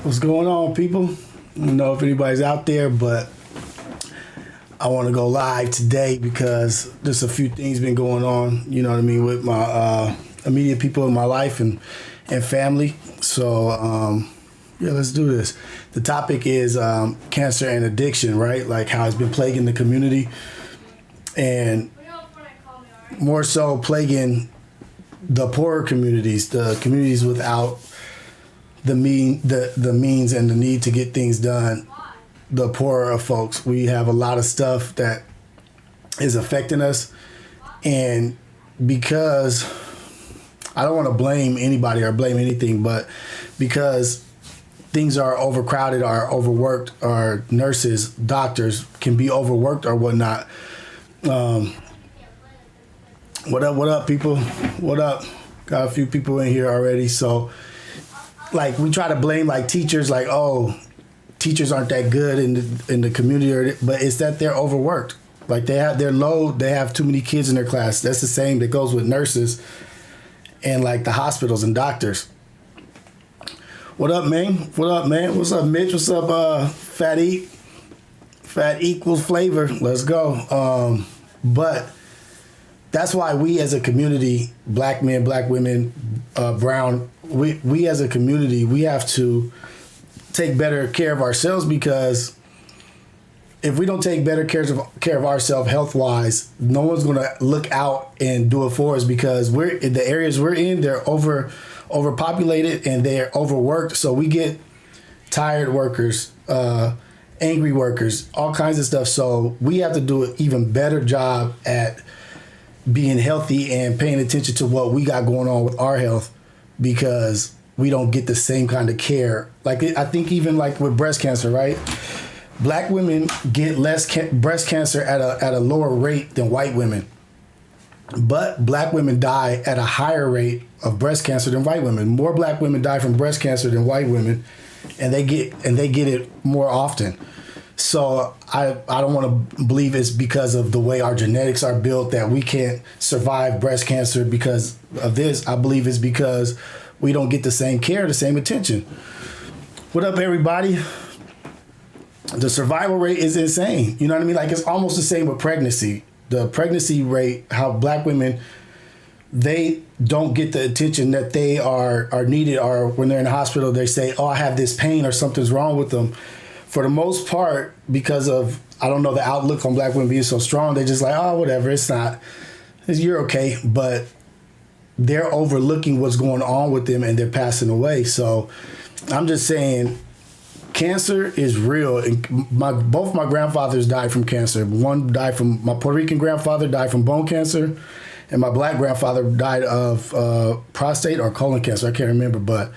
What's going on, people? I don't know if anybody's out there, but I want to go live today because there's a few things been going on, you know what I mean, with my immediate people in my life and family. So, yeah, let's do this. The topic is cancer and addiction, right? Like how it's been plaguing the community and more so plaguing the poorer communities, the communities without the means and the need to get things done. The poorer of folks, we have a lot of stuff that is affecting us, and because I don't want to blame anybody or blame anything, but because things are overcrowded or overworked, or nurses, doctors can be overworked or whatnot. What up, people? What up? Got a few people in here already. So, like, we try to blame, like, teachers, like, oh, teachers aren't that good in the community, but it's that they're overworked. Like, they're low, they have too many kids in their class. That's the same that goes with nurses and, like, the hospitals and doctors. What up, man? What up, man? What's up, Mitch? What's up, Fat equals flavor. Let's go. But that's why we as a community, black men, black women, brown, we as a community, we have to take better care of ourselves, because if we don't take better care of ourselves health-wise, no one's going to look out and do it for us, because we're in the areas we're in, they're overpopulated and they're overworked. So we get tired workers, angry workers, all kinds of stuff. So we have to do an even better job at being healthy and paying attention to what we got going on with our health, because we don't get the same kind of care. Like, I think even like with breast cancer, right? Black women get less breast cancer at a lower rate than white women. But black women die at a higher rate of breast cancer than white women. More black women die from breast cancer than white women, and they get it more often. So I don't want to believe it's because of the way our genetics are built that we can't survive breast cancer because of this. I believe it's because we don't get the same care, the same attention. What up, everybody? The survival rate is insane. You know what I mean? Like, it's almost the same with pregnancy. The pregnancy rate, how black women, they don't get the attention that they are needed, or when they're in the hospital, they say, oh, I have this pain or something's wrong with them. For the most part, because of, I don't know, the outlook on black women being so strong, they're just like, oh, whatever, you're okay. But they're overlooking what's going on with them and they're passing away. So I'm just saying, cancer is real. And both my grandfathers died from cancer. One died from, my Puerto Rican grandfather died from bone cancer, and my black grandfather died of prostate or colon cancer. I can't remember, but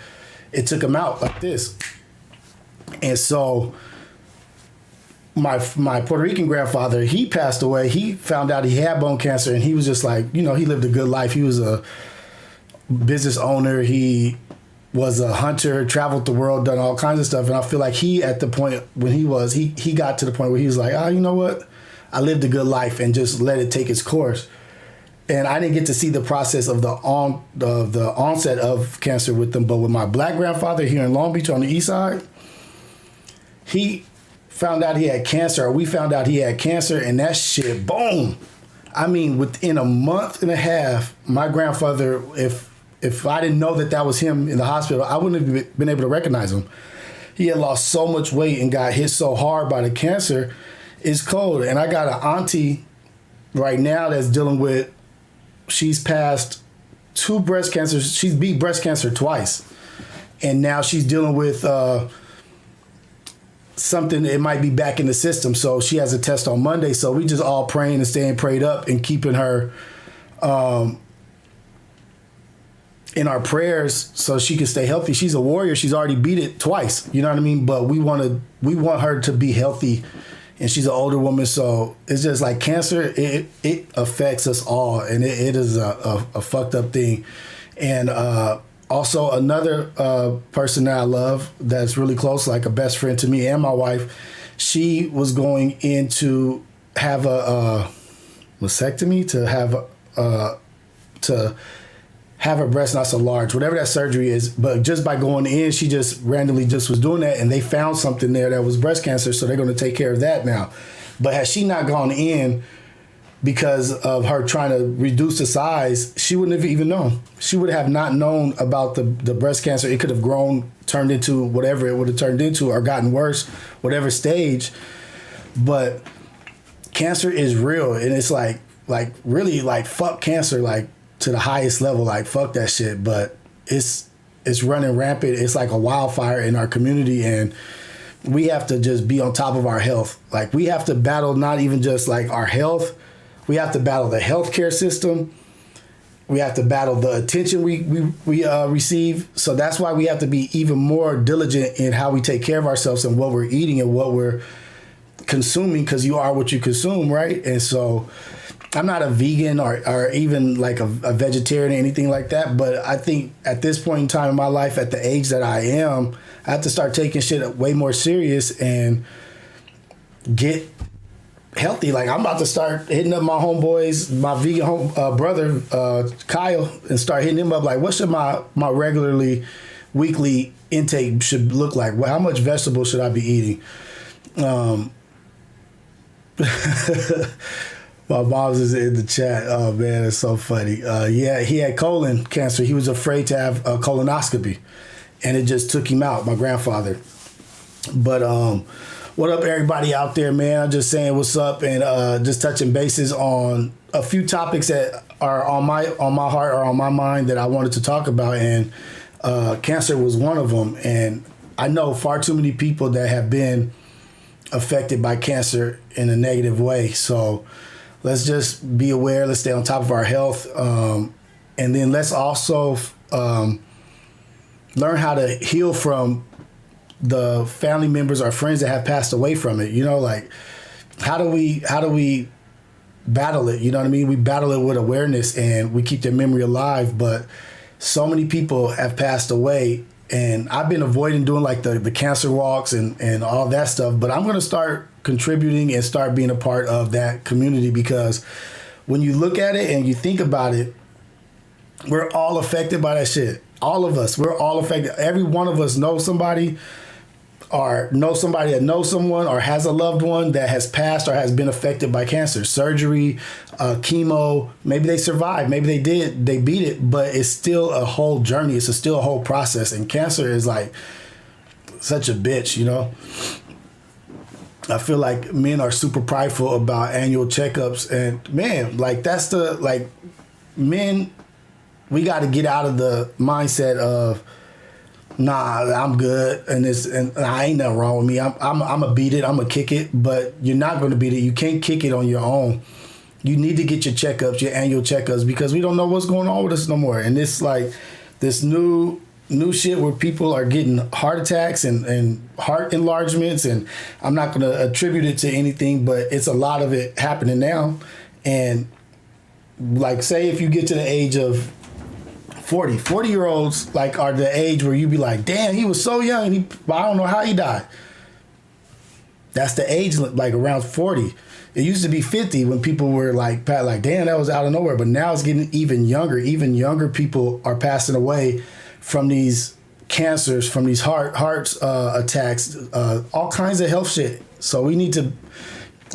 it took him out like this. And so my Puerto Rican grandfather, he passed away. He found out he had bone cancer, and he was just like, you know, he lived a good life. He was a business owner. He was a hunter, traveled the world, done all kinds of stuff. And I feel like he, at the point when he got to the point where he was like, you know what? I lived a good life, and just let it take its course. And I didn't get to see the process of the onset of cancer with them. But with my black grandfather here in Long Beach on the east side, he found out he had cancer, or we found out he had cancer, and that shit, boom. I mean, within a month and a half, my grandfather, if I didn't know that was him in the hospital, I wouldn't have been able to recognize him. He had lost so much weight and got hit so hard by the cancer. It's cold. And I got an auntie right now that's dealing with, she's passed 2 breast cancers. She's beat breast cancer twice. And now she's dealing with something, it might be back in the system. So she has a test on Monday. So we just all praying and staying prayed up and keeping her in our prayers so she can stay healthy. She's a warrior. She's already beat it twice. You know what I mean? But we want her to be healthy, and she's an older woman. So it's just like cancer, it affects us all, and it is a fucked up thing. And also another person that I love that's really close, like a best friend to me and my wife, she was going in to have a mastectomy, to have her breast not so large, whatever that surgery is. But just by going in, she just randomly just was doing that, and they found something there that was breast cancer, so they're going to take care of that now. But had she not gone in because of her trying to reduce the size, she wouldn't have even known. She would have not known about the breast cancer. It could have grown, turned into whatever it would have turned into, or gotten worse, whatever stage. But cancer is real, and it's like really like fuck cancer, like to the highest level, like fuck that shit. But it's running rampant. It's like a wildfire in our community, and we have to just be on top of our health. Like we have to battle not even just like our health. We have to battle the healthcare system. We have to battle the attention we receive. So that's why we have to be even more diligent in how we take care of ourselves and what we're eating and what we're consuming, because you are what you consume, right? And so I'm not a vegan or even like a vegetarian or anything like that, but I think at this point in time in my life, at the age that I am, I have to start taking shit way more serious and get healthy. Like I'm about to start hitting up my homeboys, my vegan brother Kyle, and start hitting him up like, what should my regularly weekly intake should look like? How much vegetables should I be eating? My mom's is in the chat. Oh man, it's so funny. Yeah, he had colon cancer. He was afraid to have a colonoscopy, and it just took him out. My grandfather. But what up, everybody out there, man? I'm just saying what's up, and just touching bases on a few topics that are on my heart or on my mind that I wanted to talk about, and cancer was one of them. And I know far too many people that have been affected by cancer in a negative way. So let's just be aware. Let's stay on top of our health, and then let's also learn how to heal from the family members or friends that have passed away from it. You know, like how do we battle it? You know what I mean? We battle it with awareness and we keep their memory alive. But so many people have passed away, and I've been avoiding doing like the cancer walks and all that stuff. But I'm going to start contributing and start being a part of that community, because when you look at it and you think about it, we're all affected by that shit. All of us, we're all affected. Every one of us knows somebody or knows somebody that knows someone or has a loved one that has passed or has been affected by cancer. Surgery, chemo, maybe they survived, maybe they beat it, but it's still a whole journey. It's still a whole process. And cancer is like such a bitch, you know? I feel like men are super prideful about annual checkups, and man, like that's men, we got to get out of the mindset of, nah, I'm good, and I ain't nothing wrong with me. I'm gonna beat it. I'm gonna kick it, but you're not gonna beat it. You can't kick it on your own. You need to get your checkups, your annual checkups, because we don't know what's going on with us no more. And it's like this new shit where people are getting heart attacks and heart enlargements, and I'm not gonna attribute it to anything, but it's a lot of it happening now. And like, say if you get to the age of 40-year-olds like are the age where you be like, damn, he was so young, and I don't know how he died. That's the age, like around 40. It used to be 50 when people were like, damn, that was out of nowhere. But now it's getting even younger. Even younger people are passing away from these cancers, from these heart attacks, all kinds of health shit. So we need to,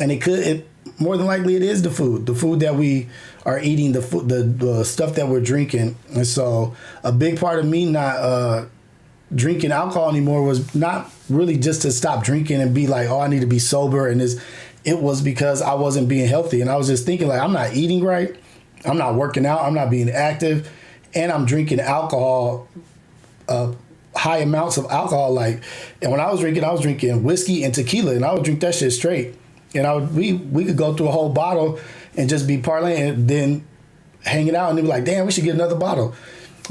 and more than likely it is the food that we are eating, the stuff that we're drinking. And so a big part of me not drinking alcohol anymore was not really just to stop drinking and be like, oh, I need to be sober. And it was because I wasn't being healthy. And I was just thinking like, I'm not eating right. I'm not working out. I'm not being active. And I'm drinking alcohol, high amounts of alcohol. And when I was drinking whiskey and tequila, and I would drink that shit straight. And we could go through a whole bottle and just be parlaying and then hanging out, and they'd be like, damn, we should get another bottle.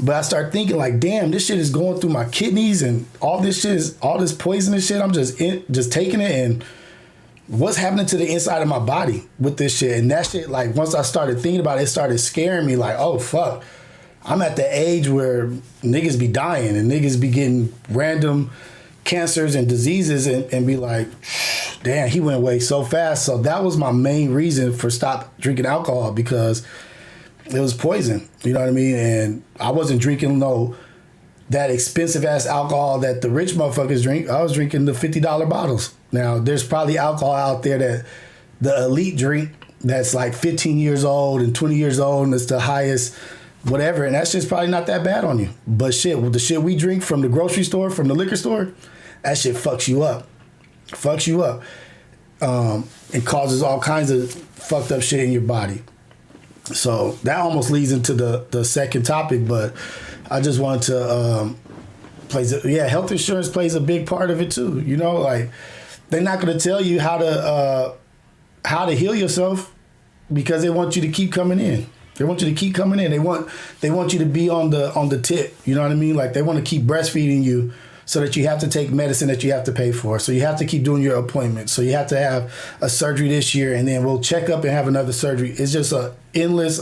But I start thinking like, damn, this shit is going through my kidneys, and all this poisonous shit. I'm just taking it, and what's happening to the inside of my body with this shit? And that shit, like, once I started thinking about it, it started scaring me. Like, oh fuck, I'm at the age where niggas be dying and niggas be getting random cancers and diseases, and be like, damn, he went away so fast. So that was my main reason for stop drinking alcohol, because It was poison. You know what I mean? And I wasn't drinking that expensive ass alcohol that the rich motherfuckers drink. I was drinking the $50 bottles. Now, there's probably alcohol out there that the elite drink that's like 15 years old and 20 years old, and it's the highest whatever, and that's just probably not that bad on you. But shit, with the shit we drink from the grocery store, from the liquor store, that shit fucks you up. And causes all kinds of fucked up shit in your body. So that almost leads into the second topic, but I just wanted to health insurance plays a big part of it too. You know, like they're not going to tell you how to heal yourself because they want you to keep coming in. They want you to keep coming in. They want you to be on the tip. You know what I mean? Like they want to keep breastfeeding you so that you have to take medicine that you have to pay for. So you have to keep doing your appointments. So you have to have a surgery this year, and then we'll check up and have another surgery. It's just an endless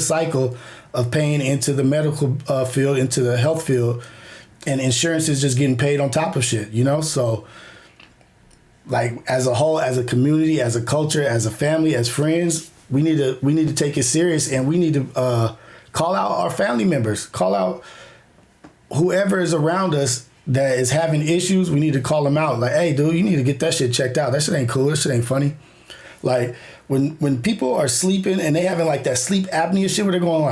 cycle of paying into the medical field, into the health field, and insurance is just getting paid on top of shit, you know? So like as a whole, as a community, as a culture, as a family, as friends, we need to take it serious, and we need to call out our family members, call out whoever is around us that is having issues. We need to call them out. Like, hey, dude, you need to get that shit checked out. That shit ain't cool. That shit ain't funny. Like when people are sleeping and they having like that sleep apnea shit where they're going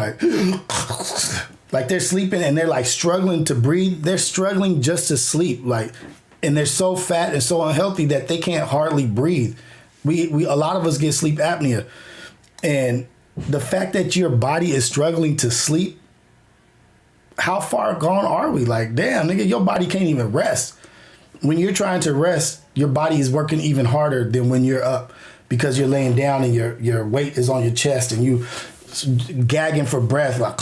like they're sleeping and they're like struggling to breathe. They're struggling just to sleep. Like, and they're so fat and so unhealthy that they can't hardly breathe. We a lot of us get sleep apnea. And the fact that your body is struggling to sleep, how far gone are we? Like, damn, nigga, your body can't even rest. When you're trying to rest, your body is working even harder than when you're up because you're laying down and your weight is on your chest and you gagging for breath, like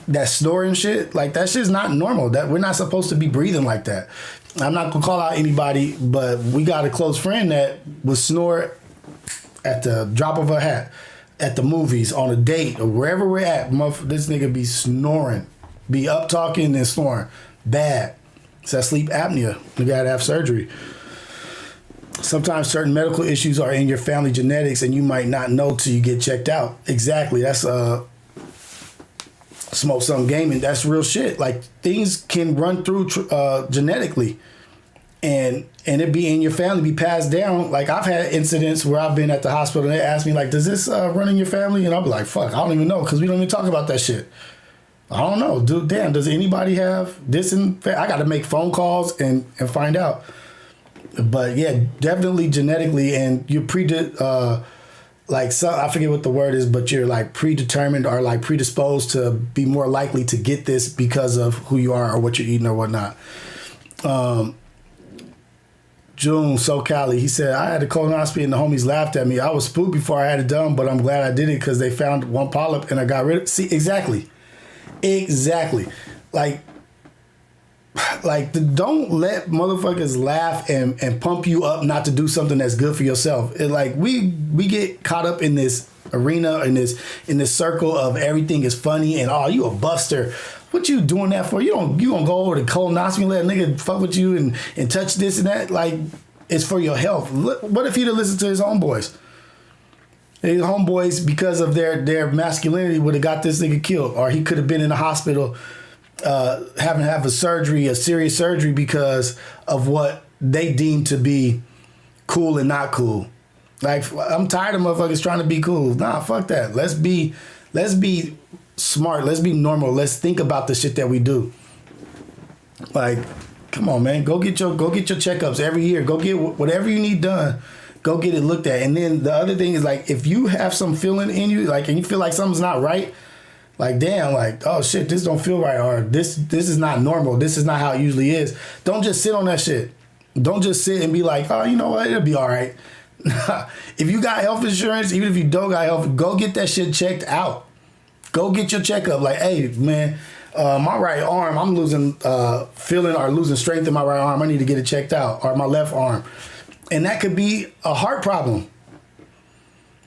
that snoring shit. Like, that shit's not normal. That we're not supposed to be breathing like that. I'm not gonna call out anybody, but we got a close friend that would snore at the drop of a hat. At the movies, on a date, or wherever we're at, this nigga be snoring. Be up talking and snoring. Bad. It's that sleep apnea. You gotta have surgery. Sometimes certain medical issues are in your family genetics and you might not know till you get checked out. Exactly. That's smoke some gaming. That's real shit. Like, things can run through genetically. And it be in your family, be passed down. Like, I've had incidents where I've been at the hospital and they ask me, like, does this run in your family? And I'll be like, fuck, I don't even know, because we don't even talk about that shit. I don't know. Dude, damn, does anybody have this? I got to make phone calls and find out. But yeah, definitely genetically, and you're I forget what the word is, but you're like predetermined or like predisposed to be more likely to get this because of who you are or what you're eating or whatnot. June SoCali, he said, I had a colonoscopy and the homies laughed at me. I was spooked before I had it done, but I'm glad I did it because they found one polyp and I got rid of it. See, exactly. Like, don't let motherfuckers laugh and pump you up not to do something that's good for yourself. It, like, we get caught up in this arena, in this circle of everything is funny and, oh, you a buster. What you doing that for? You gonna go over to colonoscopy and let a nigga fuck with you and touch this and that? Like, it's for your health. What if he'd have listened to his homeboys? His homeboys, because of their masculinity, would have got this nigga killed. Or he could have been in the hospital having to have a serious surgery because of what they deem to be cool and not cool. Like, I'm tired of motherfuckers trying to be cool. Nah, fuck that. Let's be smart. Let's be normal. Let's think about the shit that we do. Like, come on, man. Go get your checkups every year. Go get whatever you need done. Go get it looked at. And then the other thing is, like, if you have some feeling in you, like, and you feel like something's not right, like, damn, like, oh shit, this don't feel right, or this is not normal. This is not how it usually is. Don't just sit on that shit. Don't just sit and be like, oh, you know what? It'll be all right. If you got health insurance, even if you don't got health, go get that shit checked out. Go get your checkup. Like, hey, man, my right arm, I'm losing feeling or losing strength in my right arm. I need to get it checked out. Or my left arm. And that could be a heart problem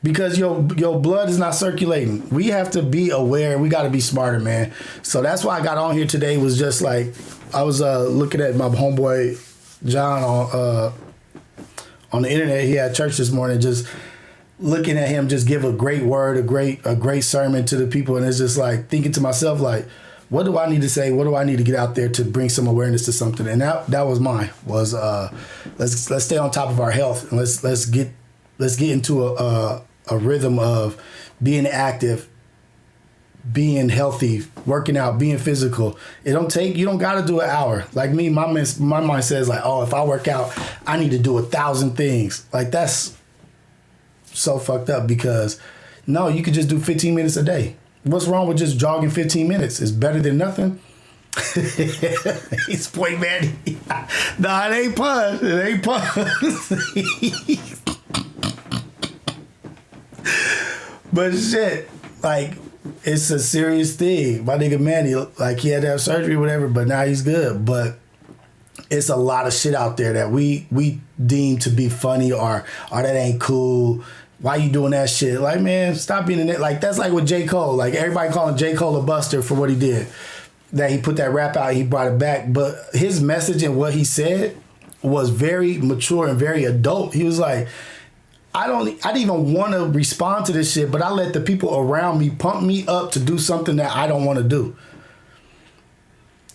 because your blood is not circulating. We have to be aware. We got to be smarter, man. So that's why I got on here today, was just like, I was looking at my homeboy John on the internet. He had church this morning, just looking at him just give a great word, a great sermon to the people, and it's just like thinking to myself like, what do I need to say? What do I need to get out there to bring some awareness to something? And that was mine. Was let's stay on top of our health, and let's get into a rhythm of being active, being healthy, working out, being physical. You don't got to do an hour. Like me, my mind says like, oh, if I work out, I need to do 1,000 things. Like that's so fucked up, because no, you could just do 15 minutes a day. What's wrong with just jogging 15 minutes? It's better than nothing. He's point man. Nah, it ain't puns. It ain't puns. But shit, like, it's a serious thing. My nigga Manny, he had to have surgery or whatever, but now he's good. But it's a lot of shit out there that we deem to be funny or that ain't cool. Why you doing that shit? Like, man, stop being in it. Like, that's like with J. Cole. Like, everybody calling J. Cole a buster for what he did. That he put that rap out, he brought it back. But his message and what he said was very mature and very adult. He was like, I didn't even want to respond to this shit, but I let the people around me pump me up to do something that I don't want to do.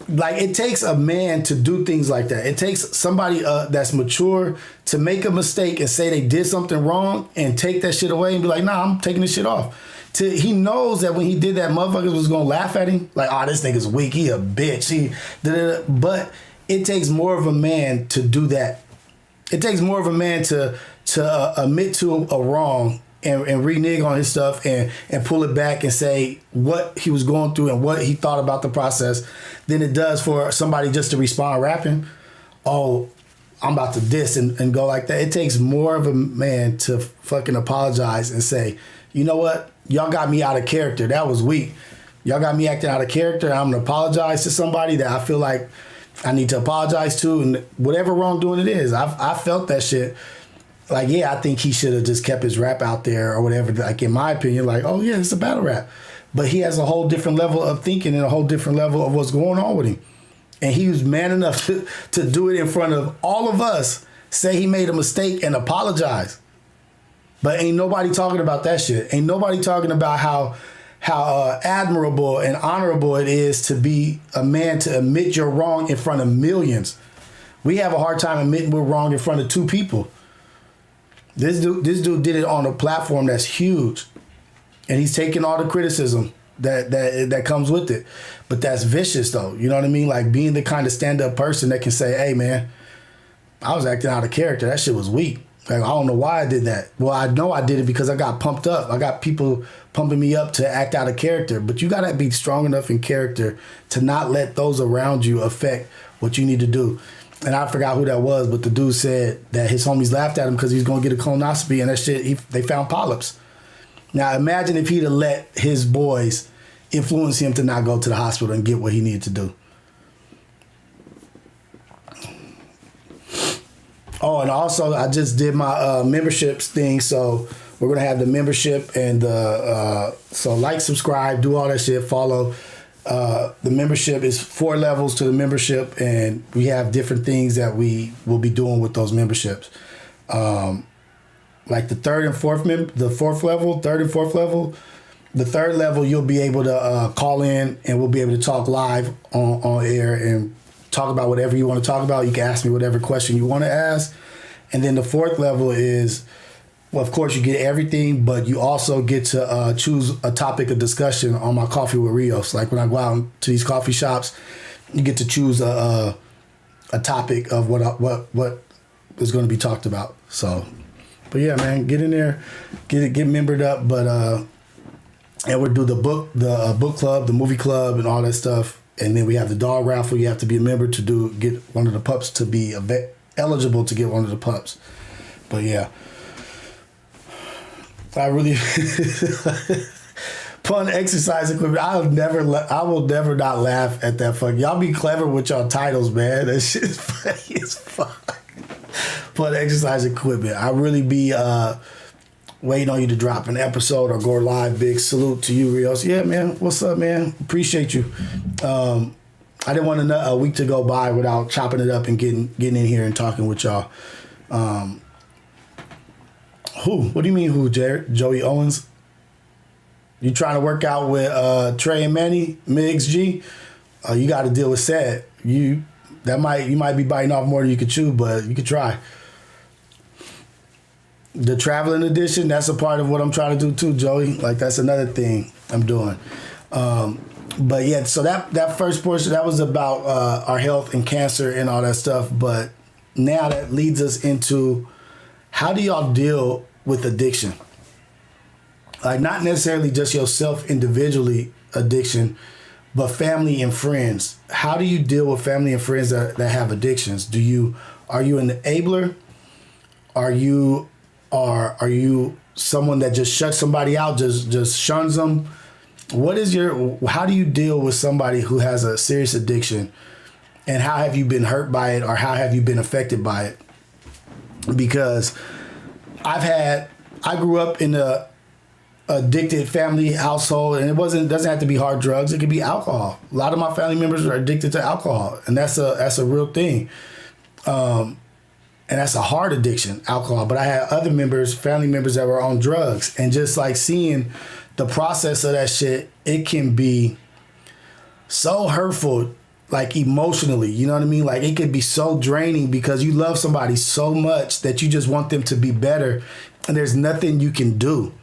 Like, it takes a man to do things like that. It takes somebody that's mature to make a mistake and say they did something wrong and take that shit away and be like, nah, I'm taking this shit off. He knows that when he did that, motherfuckers was going to laugh at him. Like, oh, this nigga's weak. He a bitch. But it takes more of a man to do that. It takes more of a man to admit to a wrong and renege on his stuff and pull it back and say what he was going through and what he thought about the process than it does for somebody just to respond rapping, oh, I'm about to diss and go like that. It takes more of a man to fucking apologize and say, you know what? Y'all got me out of character. That was weak. Y'all got me acting out of character. I'm going to apologize to somebody that I feel like I need to apologize to, and whatever wrongdoing it is. I felt that shit. Like, yeah, I think he should have just kept his rap out there or whatever. Like, in my opinion, like, oh, yeah, it's a battle rap. But he has a whole different level of thinking and a whole different level of what's going on with him. And he was man enough to do it in front of all of us, say he made a mistake and apologize. But ain't nobody talking about that shit. Ain't nobody talking about how admirable and honorable it is to be a man to admit you're wrong in front of millions. We have a hard time admitting we're wrong in front of 2 people. This dude did it on a platform that's huge, and he's taking all the criticism that comes with it. But that's vicious, though. You know what I mean? Like, being the kind of stand-up person that can say, hey, man, I was acting out of character. That shit was weak. Like, I don't know why I did that. Well, I know I did it because I got pumped up. I got people pumping me up to act out of character. But you got to be strong enough in character to not let those around you affect what you need to do. And I forgot who that was, but the dude said that his homies laughed at him because he was going to get a colonoscopy, and that shit, they found polyps. Now, imagine if he'd have let his boys influence him to not go to the hospital and get what he needed to do. Oh, and also, I just did my memberships thing, so we're going to have the membership, and so like, subscribe, do all that shit, follow. The membership is 4 levels to the membership, and we have different things that we will be doing with those memberships. Like the third and fourth level, third and fourth level. The third level, you'll be able to call in, and we'll be able to talk live on air and talk about whatever you want to talk about. You can ask me whatever question you want to ask. And then the fourth level is, well, of course, you get everything, but you also get to choose a topic of discussion on my Coffee with Rios. Like, when I go out to these coffee shops, you get to choose a topic of what is going to be talked about. So, but yeah, man, get in there, get membered up. But and we'll do the book club, the movie club, and all that stuff. And then we have the dog raffle. You have to be a member to get one of the pups, to be eligible to get one of the pups. But yeah. I really pun exercise equipment. I will never not laugh at that fuck. Y'all be clever with y'all titles, man. That shit is funny as fuck. Pun exercise equipment. I really be waiting on you to drop an episode or go live. Big salute to you, Rios. Yeah, man. What's up, man? Appreciate you. I didn't want a week to go by without chopping it up and getting in here and talking with y'all. Who? What do you mean who, Jared? Joey Owens? You trying to work out with Trey and Manny, Migs G? You got to deal with Sad. You might be biting off more than you could chew, but you could try. The traveling edition, that's a part of what I'm trying to do too, Joey. Like that's another thing I'm doing. But yeah, so that first portion, that was about our health and cancer and all that stuff. But now that leads us into how do y'all deal with addiction? Like not necessarily just yourself individually addiction, but family and friends. How do you deal with family and friends that have addictions? Are you an enabler? Are you someone that just shuts somebody out, just shuns them? How do you deal with somebody who has a serious addiction, and how have you been hurt by it, or how have you been affected by it? Because I grew up in a addicted family household, and doesn't have to be hard drugs. It could be alcohol. A lot of my family members are addicted to alcohol, and that's a real thing. And that's a hard addiction, alcohol. But I had other family members that were on drugs, and just like seeing the process of that shit, it can be so hurtful, like emotionally, you know what I mean? Like it could be so draining because you love somebody so much that you just want them to be better, and there's nothing you can do.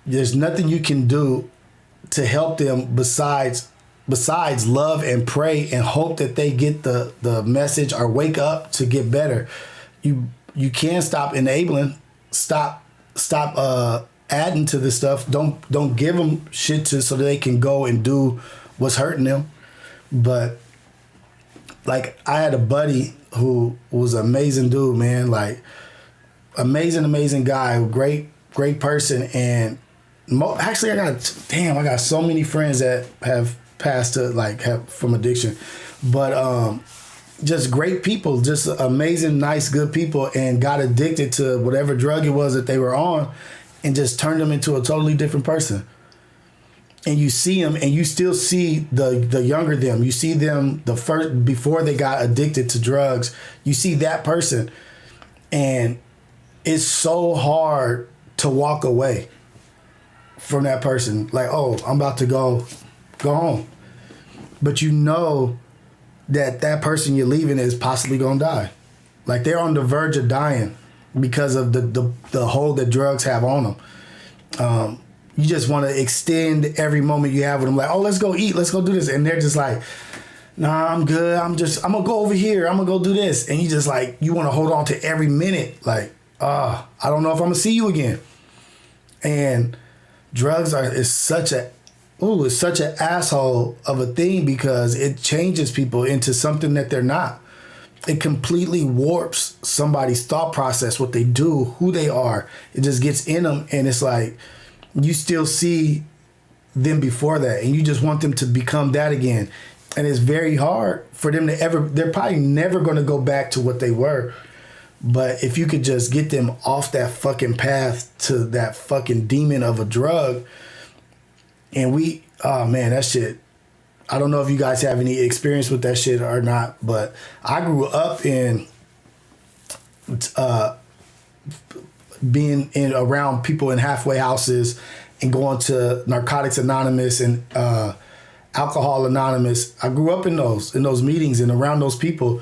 There's nothing you can do to help them besides love and pray and hope that they get the message or wake up to get better. You can't stop enabling. Stop adding to this stuff. Don't give them shit so that they can go and do what's hurting them. But like I had a buddy who was an amazing dude, man. Like amazing guy, great person. And actually I got so many friends that have passed from addiction, but just great people, just amazing, nice, good people, and got addicted to whatever drug it was that they were on, and just turned them into a totally different person. And you see them, and you still see the younger them. You see them before they got addicted to drugs. You see that person, and it's so hard to walk away from that person. Like, oh, I'm about to go home. But you know that person you're leaving is possibly gonna die. Like they're on the verge of dying because of the hold that drugs have on them. You just want to extend every moment you have with them. Like, oh, let's go eat, let's go do this. And they're just like, nah, I'm good. I'm gonna go over here. I'm gonna go do this. And you just like, you want to hold on to every minute. Like, I don't know if I'm gonna see you again. And drugs is such an asshole of a thing because it changes people into something that they're not. It completely warps somebody's thought process, what they do, who they are. It just gets in them, and it's like you still see them before that, and you just want them to become that again. And it's very hard for them they're probably never going to go back to what they were. But if you could just get them off that fucking path to that fucking demon of a drug, and oh man, that shit, I don't know if you guys have any experience with that shit or not, but I grew up in being around people in halfway houses and going to Narcotics Anonymous and Alcohol Anonymous. I grew up in those meetings and around those people.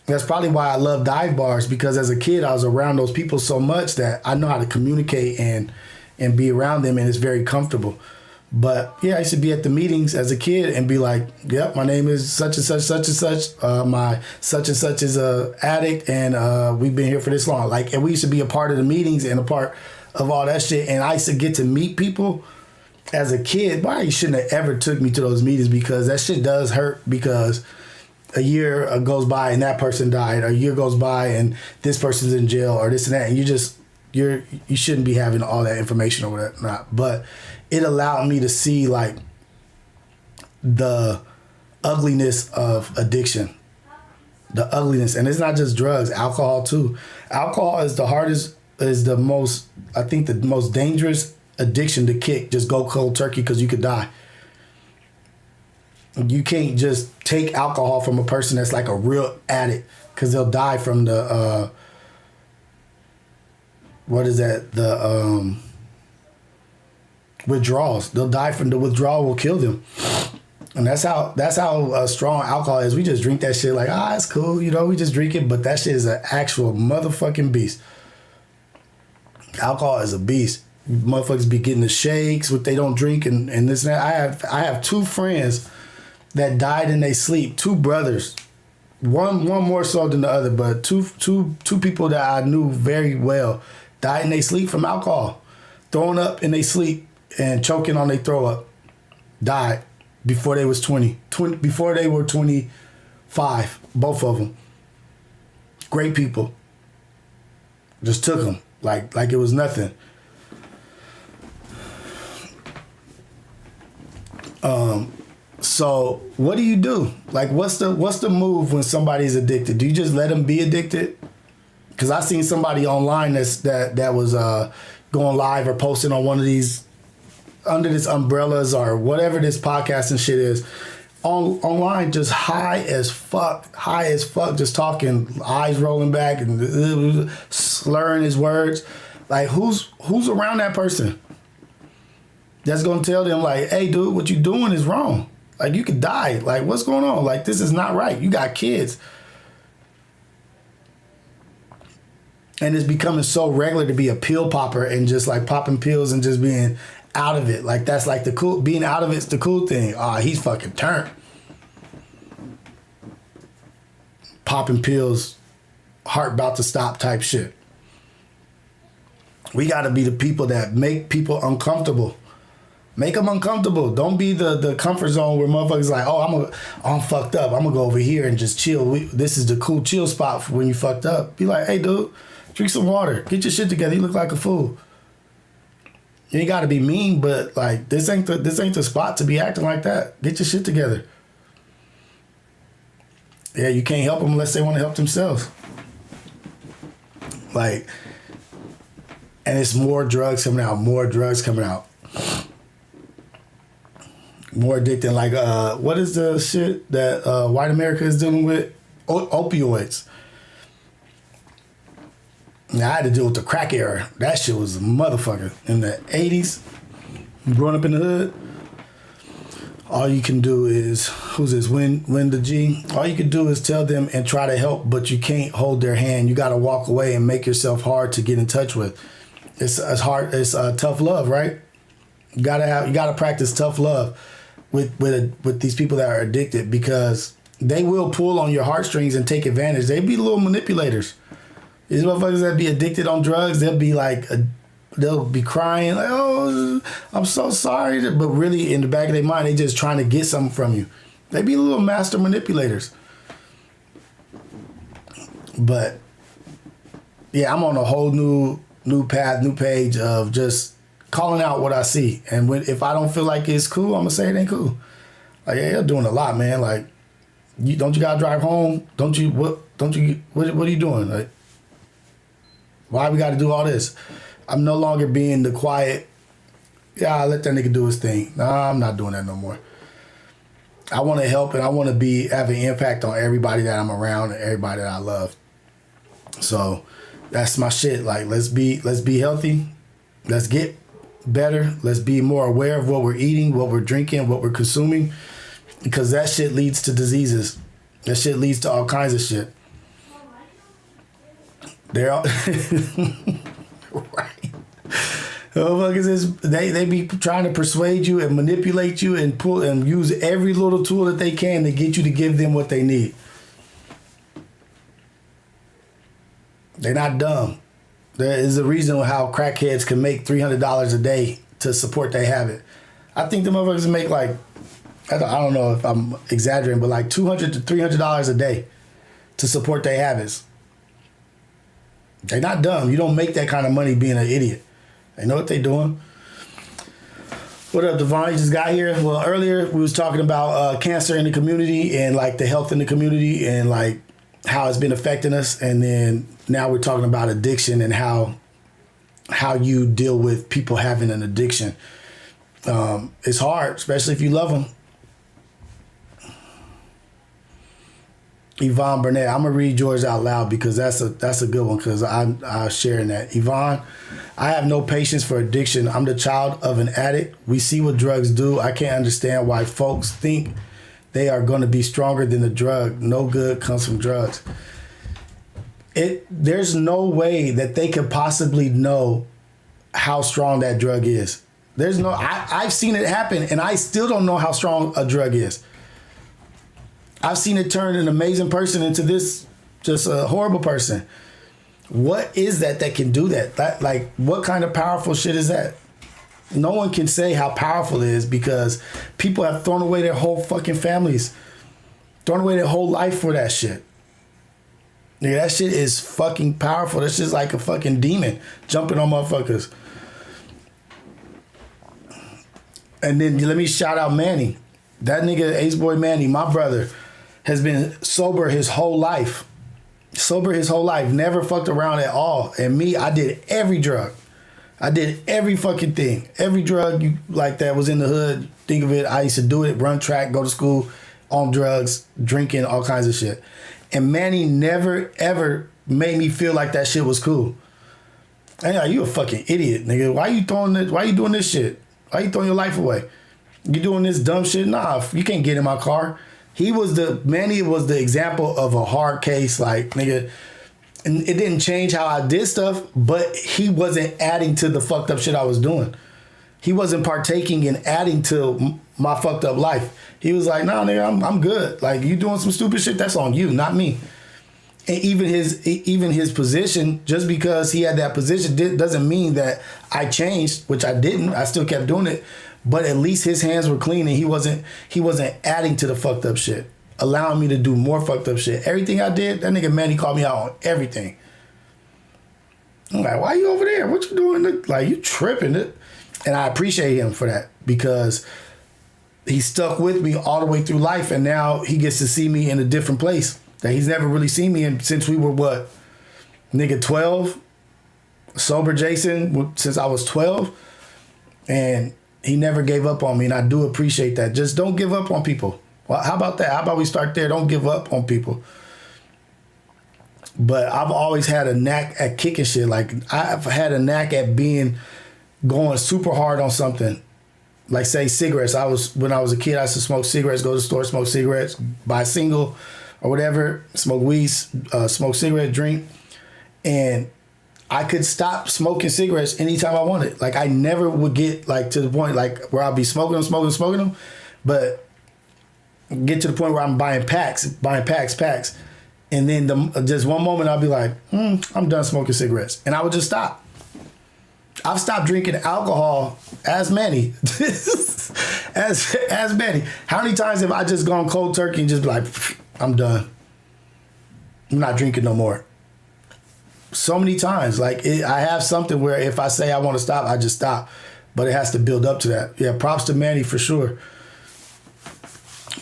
That's probably why I love dive bars, because as a kid I was around those people so much that I know how to communicate and be around them, and it's very comfortable. But yeah, I used to be at the meetings as a kid and be like, yep, my name is such and such and such. My such and such is a addict, and we've been here for this long. Like, and we used to be a part of the meetings and a part of all that shit. And I used to get to meet people as a kid. Why you shouldn't have ever took me to those meetings, because that shit does hurt, because a year goes by and that person died, or a year goes by and this person's in jail, or this and that, and you shouldn't be having all that information or whatnot. But it allowed me to see like the ugliness of addiction, the ugliness. And it's not just drugs, alcohol too. Alcohol is the most dangerous addiction to kick. Just go cold turkey, because you could die. You can't just take alcohol from a person that's like a real addict, because they'll die from the what is that? The withdrawals. They'll die from the withdrawal will kill them. And that's how strong alcohol is. We just drink that shit like, it's cool, you know, we just drink it, but that shit is an actual motherfucking beast. Alcohol is a beast. Motherfuckers be getting the shakes, what they don't drink, and this and that. I have two friends that died in their sleep, two brothers. One more so than the other, but two people that I knew very well died in their sleep from alcohol. Throwing up in their sleep and choking on their throw up. Died before they was 20 before they were 25, both of them. Great people. Just took them like it was nothing. So what do you do? Like, what's the move when somebody's addicted? Do you just let them be addicted? Because I seen somebody online that was going live or posting on one of these under this umbrellas or whatever this podcast and shit is, online, just high as fuck, just talking, eyes rolling back and slurring his words. Like, who's around that person that's gonna tell them like, hey, dude, what you doing is wrong. Like, you could die. Like, what's going on? Like, this is not right. You got kids. And it's becoming so regular to be a pill popper and just like popping pills and just being out of it. Like, that's like the cool, being out of it's the cool thing. He's fucking turned. Popping pills, heart about to stop type shit. We got to be the people that make people uncomfortable. Make them uncomfortable. Don't be the comfort zone where motherfuckers like, I'm fucked up. I'm going to go over here and just chill. This is the cool chill spot for when you fucked up. Be like, hey, dude, drink some water. Get your shit together. You look like a fool. You ain't got to be mean, but like, this ain't the spot to be acting like that. Get your shit together. Yeah, you can't help them unless they want to help themselves. Like, and it's more drugs coming out. More addicting. Like, what is the shit that white America is dealing with? Opioids. Now, I had to deal with the crack era. That shit was a motherfucker. In the 80s, growing up in the hood, all you can do is, who's this, Win the G? All you can do is tell them and try to help, but you can't hold their hand. You got to walk away and make yourself hard to get in touch with. It's hard. It's tough love, right? You gotta practice tough love with these people that are addicted, because they will pull on your heartstrings and take advantage. They be little manipulators. These motherfuckers that be addicted on drugs, they'll be like, they'll be crying like, oh, I'm so sorry, but really in the back of their mind, they just trying to get something from you. They be little master manipulators. But yeah, I'm on a whole new path, new page of just calling out what I see. And if I don't feel like it's cool, I'm gonna say it ain't cool. Like, yeah, you're doing a lot, man. Like, don't you gotta drive home? What are you doing? Like, why we gotta do all this? I'm no longer being the quiet, I'll let that nigga do his thing. Nah, I'm not doing that no more. I want to help, and I want to have an impact on everybody that I'm around and everybody that I love. So that's my shit. Like, let's be healthy. Let's get better. Let's be more aware of what we're eating, what we're drinking, what we're consuming, because that shit leads to diseases. That shit leads to all kinds of shit. They're all right. They be trying to persuade you and manipulate you and pull and use every little tool that they can to get you to give them what they need. They're not dumb. There is a reason how crackheads can make $300 a day to support their habit. I think the motherfuckers make like, I don't know if I'm exaggerating, but like $200 to $300 a day to support their habits. They're not dumb. You don't make that kind of money being an idiot. They know what they're doing. What up, Devon? You just got here. Well, earlier we was talking about cancer in the community and like the health in the community and like how it's been affecting us. And then now we're talking about addiction and how you deal with people having an addiction. It's hard, especially if you love them. Yvonne Burnett. I'm gonna read yours out loud because that's a good one because I share in that. Yvonne, I have no patience for addiction. I'm the child of an addict. We see what drugs do. I can't understand why folks think they are going to be stronger than the drug. No good comes from drugs. There's no way that they could possibly know how strong that drug is. There's no. I've seen it happen, and I still don't know how strong a drug is. I've seen it turn an amazing person into this just a horrible person. What is that can do that? Like, what kind of powerful shit is that? No one can say how powerful it is because people have thrown away their whole fucking families, thrown away their whole life for that shit. Nigga, that shit is fucking powerful. That's just like a fucking demon jumping on motherfuckers. And then let me shout out Manny. That nigga, Ace Boy Manny, my brother, has been sober his whole life. Sober his whole life. Never fucked around at all. And me, I did every drug. I did every fucking thing. Every drug you like that was in the hood. Think of it. I used to do it, run track, go to school, on drugs, drinking, all kinds of shit. And Manny never, ever made me feel like that shit was cool. And like, you a fucking idiot, nigga. Why you doing this shit? Why you throwing your life away? You doing this dumb shit? Nah, you can't get in my car. Manny was the example of a hard case, like, nigga. And it didn't change how I did stuff, but he wasn't adding to the fucked up shit I was doing. He wasn't partaking in adding to my fucked up life. He was like, nah, nigga, I'm good. Like, you doing some stupid shit, that's on you, not me. And even his position, just because he had that position doesn't mean that I changed, which I didn't. I still kept doing it. But at least his hands were clean and he wasn't adding to the fucked up shit, allowing me to do more fucked up shit. Everything I did, that nigga Manny called me out on everything. I'm like, why you over there? What you doing? Like, you tripping it. And I appreciate him for that because he stuck with me all the way through life, and now he gets to see me in a different place that he's never really seen me in since we were, what, nigga, 12? Sober Jason, since I was 12. And he never gave up on me, and I do appreciate that. Just don't give up on people. Well, how about that? How about we start there? Don't give up on people. But I've always had a knack at kicking shit. Like, I've had a knack at going super hard on something. Like, say, cigarettes. When I was a kid, I used to smoke cigarettes, go to the store, smoke cigarettes, buy a single or whatever, smoke weed, smoke cigarette, drink. And I could stop smoking cigarettes anytime I wanted. Like, I never would get, like, to the point, like, where I'll be smoking them, but get to the point where I'm buying packs. And then just one moment I'll be like, I'm done smoking cigarettes. And I would just stop. I've stopped drinking alcohol as many. as many. How many times have I just gone cold turkey and just be like, I'm done. I'm not drinking no more. So many times. Like, I have something where if I say I want to stop, I just stop. But it has to build up to that. Yeah, props to Manny for sure.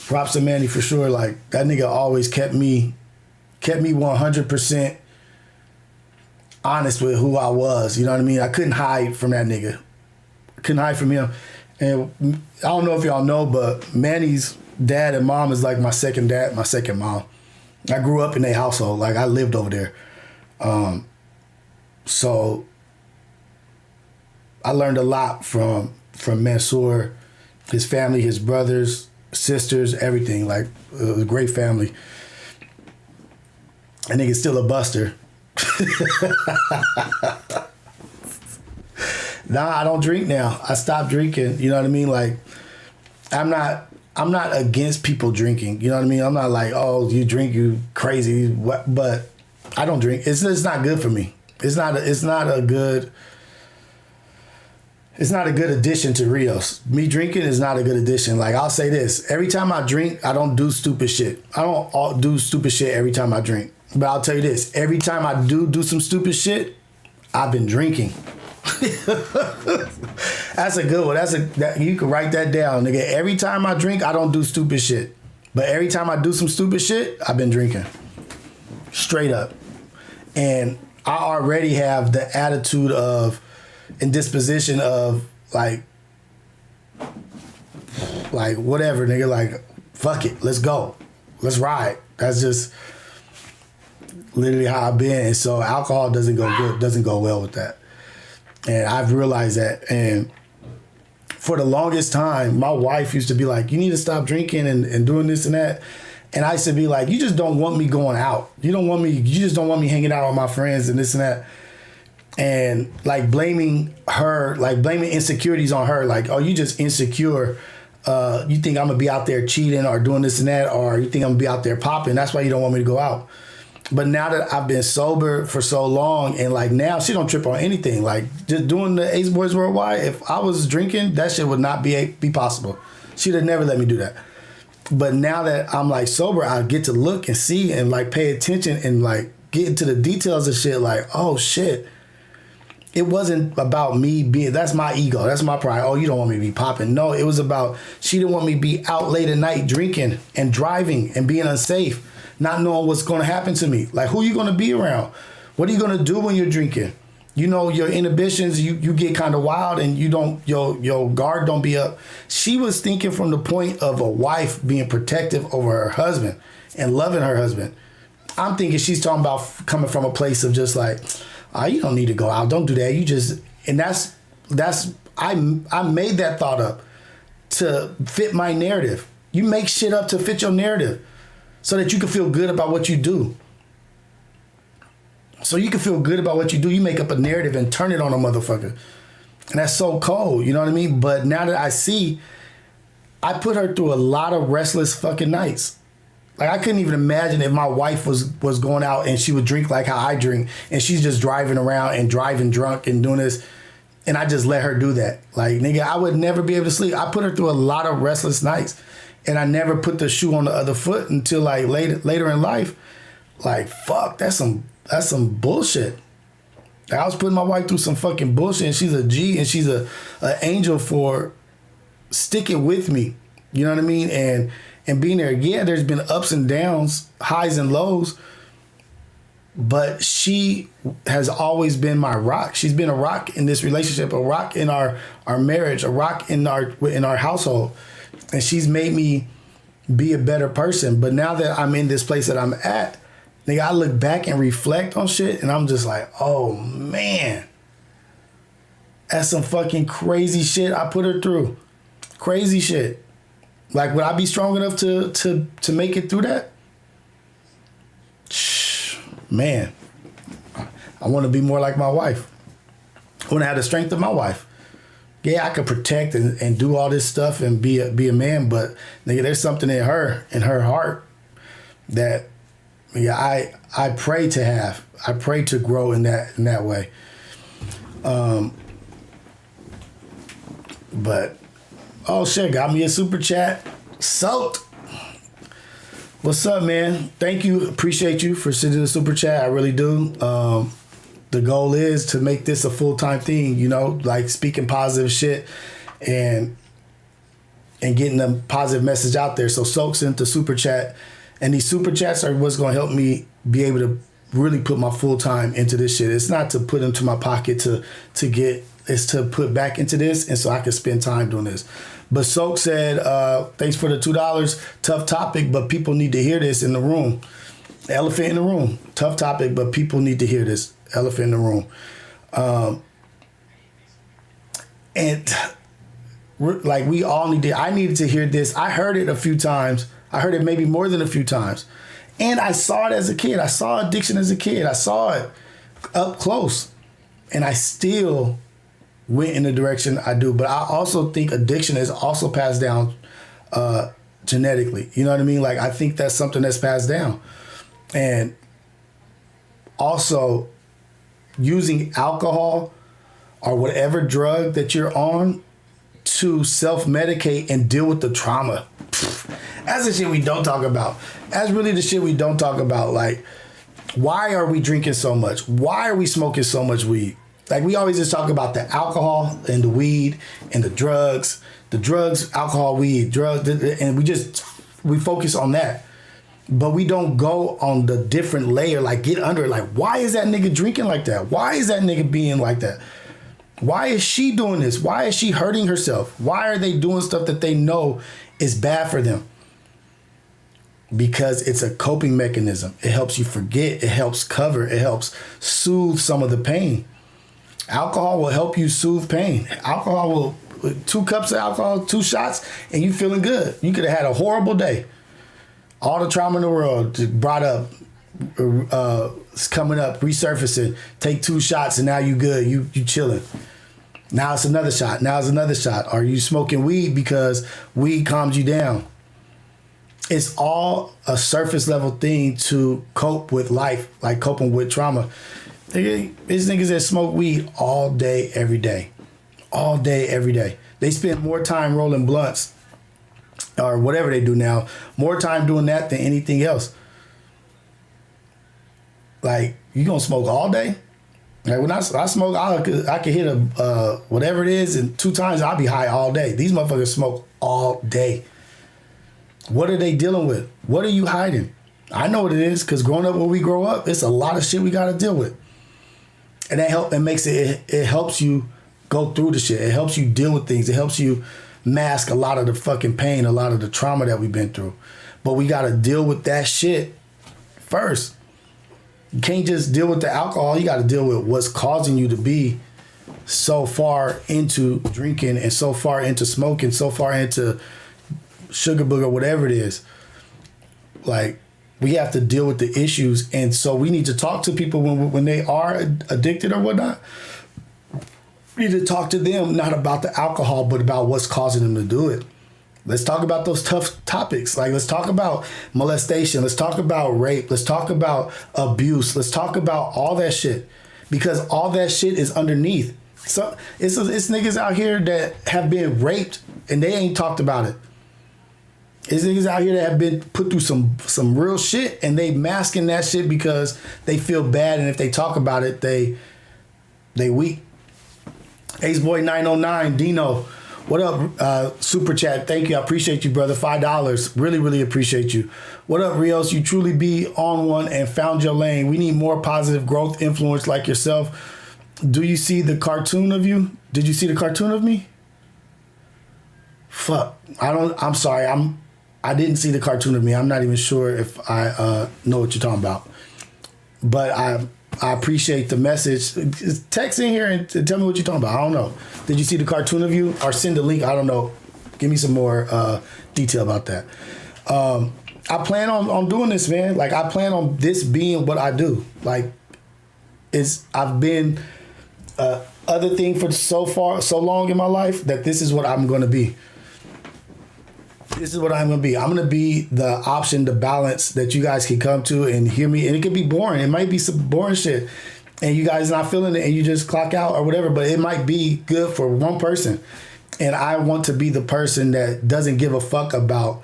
Props to Manny for sure. Like, that nigga always kept me 100% honest with who I was. You know what I mean? I couldn't hide from that nigga. I couldn't hide from him. And I don't know if y'all know, but Manny's dad and mom is like my second dad, my second mom. I grew up in their household. Like, I lived over there. So I learned a lot from Mansour, his family, his brothers, sisters, everything. Like, a great family. And nigga's still a buster. Nah, I don't drink now. I stopped drinking. You know what I mean? Like, I'm not against people drinking. You know what I mean? I'm not like, oh, you drink, you crazy. But I don't drink. It's not good for me. It's not a good addition to Rios. Me drinking is not a good addition. Like, I'll say this. Every time I drink, I don't do stupid shit. I don't do stupid shit every time I drink. But I'll tell you this. Every time I do some stupid shit, I've been drinking. That's a good one. You can write that down, nigga. Every time I drink, I don't do stupid shit. But every time I do some stupid shit, I've been drinking. Straight up. And I already have the attitude of and disposition of like whatever, nigga, like, fuck it, let's go. let's ride. That's just literally how I've been. And so alcohol doesn't go well with that. And I've realized that. And for the longest time, my wife used to be like, you need to stop drinking and doing this and that. And I used to be like, you just don't want me going out. You just don't want me hanging out with my friends and this and that. And like blaming her, like blaming insecurities on her, like, oh, you just insecure. You think I'm gonna be out there cheating or doing this and that, or you think I'm gonna be out there popping. That's why you don't want me to go out. But now that I've been sober for so long, and like now she don't trip on anything. Like just doing the Ace Boys Worldwide, if I was drinking, that shit would not be possible. She'd have never let me do that. But now that I'm like sober, I get to look and see and like pay attention and like get into the details of shit. Like, oh shit. It wasn't about me being, that's my ego, that's my pride. Oh, you don't want me to be popping. No, it was about, she didn't want me to be out late at night drinking and driving and being unsafe, not knowing what's going to happen to me. Like, who are you going to be around? What are you going to do when you're drinking? You know, your inhibitions, you get kind of wild and you don't, your guard don't be up. She was thinking from the point of a wife being protective over her husband and loving her husband. I'm thinking she's talking about coming from a place of just like, oh, you don't need to go out. Don't do that. You just, and I made that thought up to fit my narrative. You make shit up to fit your narrative so that you can feel good about what you do. So you can feel good about what you do. You make up a narrative and turn it on a motherfucker. And that's so cold. You know what I mean? But now that I see, I put her through a lot of restless fucking nights. Like, I couldn't even imagine if my wife was going out and she would drink like how I drink and she's just driving around and driving drunk and doing this and I just let her do that. Like, nigga, I would never be able to sleep. I put her through a lot of restless nights and I never put the shoe on the other foot until like later in life. Like, fuck, that's some bullshit. I was putting my wife through some fucking bullshit and she's a G and she's an angel for sticking with me. You know what I mean? And being there, yeah, there's been ups and downs, highs and lows, but she has always been my rock. She's been a rock in this relationship, a rock in our marriage, a rock in our household. And she's made me be a better person. But now that I'm in this place that I'm at, nigga, I look back and reflect on shit and I'm just like, oh man, that's some fucking crazy shit I put her through. Crazy shit. Like, would I be strong enough to make it through that? Man, I want to be more like my wife. I want to have the strength of my wife. Yeah, I could protect and do all this stuff and be a man, but nigga, there's something in her heart that I pray to have. I pray to grow in that way. But oh shit, got me a super chat. Soaked. What's up, man? Thank you. Appreciate you for sending a super chat. I really do. The goal is to make this a full-time thing, you know, like speaking positive shit and getting a positive message out there. So Soak sent the super chat. And these super chats are what's going to help me be able to really put my full time into this shit. It's not to put into my pocket to get, it's to put back into this and so I can spend time doing this. But Soak said, thanks for the $2. Tough topic, but people need to hear this in the room. Elephant in the room. Tough topic, but people need to hear this. Elephant in the room. And like we all need to, I needed to hear this. I heard it a few times. I heard it maybe more than a few times. And I saw it as a kid. I saw addiction as a kid. I saw it up close. And I still went in the direction I do. But I also think addiction is also passed down genetically. You know what I mean? Like, I think that's something that's passed down. And also using alcohol or whatever drug that you're on to self-medicate and deal with the trauma. That's the shit we don't talk about. That's really the shit we don't talk about. Like, why are we drinking so much? Why are we smoking so much weed? Like, we always just talk about the alcohol and the weed and the drugs, alcohol, weed, drugs, and we focus on that. But we don't go on the different layer, like get under it. Like, why is that nigga drinking like that? Why is that nigga being like that? Why is she doing this? Why is she hurting herself? Why are they doing stuff that they know is bad for them? because it's a coping mechanism. It helps you forget. It helps cover. It helps soothe some of the pain. Alcohol will help you soothe pain. Alcohol will, 2 cups of alcohol, 2 shots, and you feeling good. You could have had a horrible day. All the trauma in the world brought up, it's coming up, resurfacing. Take 2 shots and now you good. You chilling. Now it's another shot. Now it's another shot. Are you smoking weed because weed calms you down? It's all a surface level thing to cope with life, like coping with trauma. These niggas that smoke weed all day, every day. All day, every day. They spend more time rolling blunts or whatever they do now, more time doing that than anything else. Like, you gonna smoke all day? Like, when I smoke, I could hit a whatever it is, and 2 times I'll be high all day. These motherfuckers smoke all day. What are they dealing with? What are you hiding? I know what it is, because growing up when we grow up, it's a lot of shit we gotta deal with. And that it helps you go through the shit. It helps you deal with things. It helps you mask a lot of the fucking pain, a lot of the trauma that we've been through. But we gotta deal with that shit first. You can't just deal with the alcohol. You got to deal with what's causing you to be so far into drinking and so far into smoking, so far into sugar booger, whatever it is. Like, we have to deal with the issues. And so we need to talk to people when they are addicted or whatnot. We need to talk to them, not about the alcohol, but about what's causing them to do it. Let's talk about those tough topics. Like, let's talk about molestation. Let's talk about rape. Let's talk about abuse. Let's talk about all that shit, because all that shit is underneath. So it's niggas out here that have been raped and they ain't talked about it. It's niggas out here that have been put through some real shit and they masking that shit because they feel bad, and if they talk about it, they weak. AceboyRios, Dino. What up, Super Chat? Thank you. I appreciate you, brother. $5. Really, really appreciate you. What up, Rios? You truly be on one and found your lane. We need more positive growth influence like yourself. Do you see the cartoon of you? Did you see the cartoon of me? Fuck. I'm sorry. I didn't see the cartoon of me. I'm not even sure if I know what you're talking about. But I appreciate the message. Text in here and tell me what you're talking about. I don't know. Did you see the cartoon of you? Or send a link. I don't know. Give me some more detail about that. I plan on doing this, man. Like, I plan on this being what I do. Like, I've been other thing for so long in my life that this is what I'm going to be. This is what I'm going to be. I'm going to be the option, the balance that you guys can come to and hear me. And it could be boring. It might be some boring shit. And you guys not feeling it and you just clock out or whatever. But it might be good for one person. And I want to be the person that doesn't give a fuck about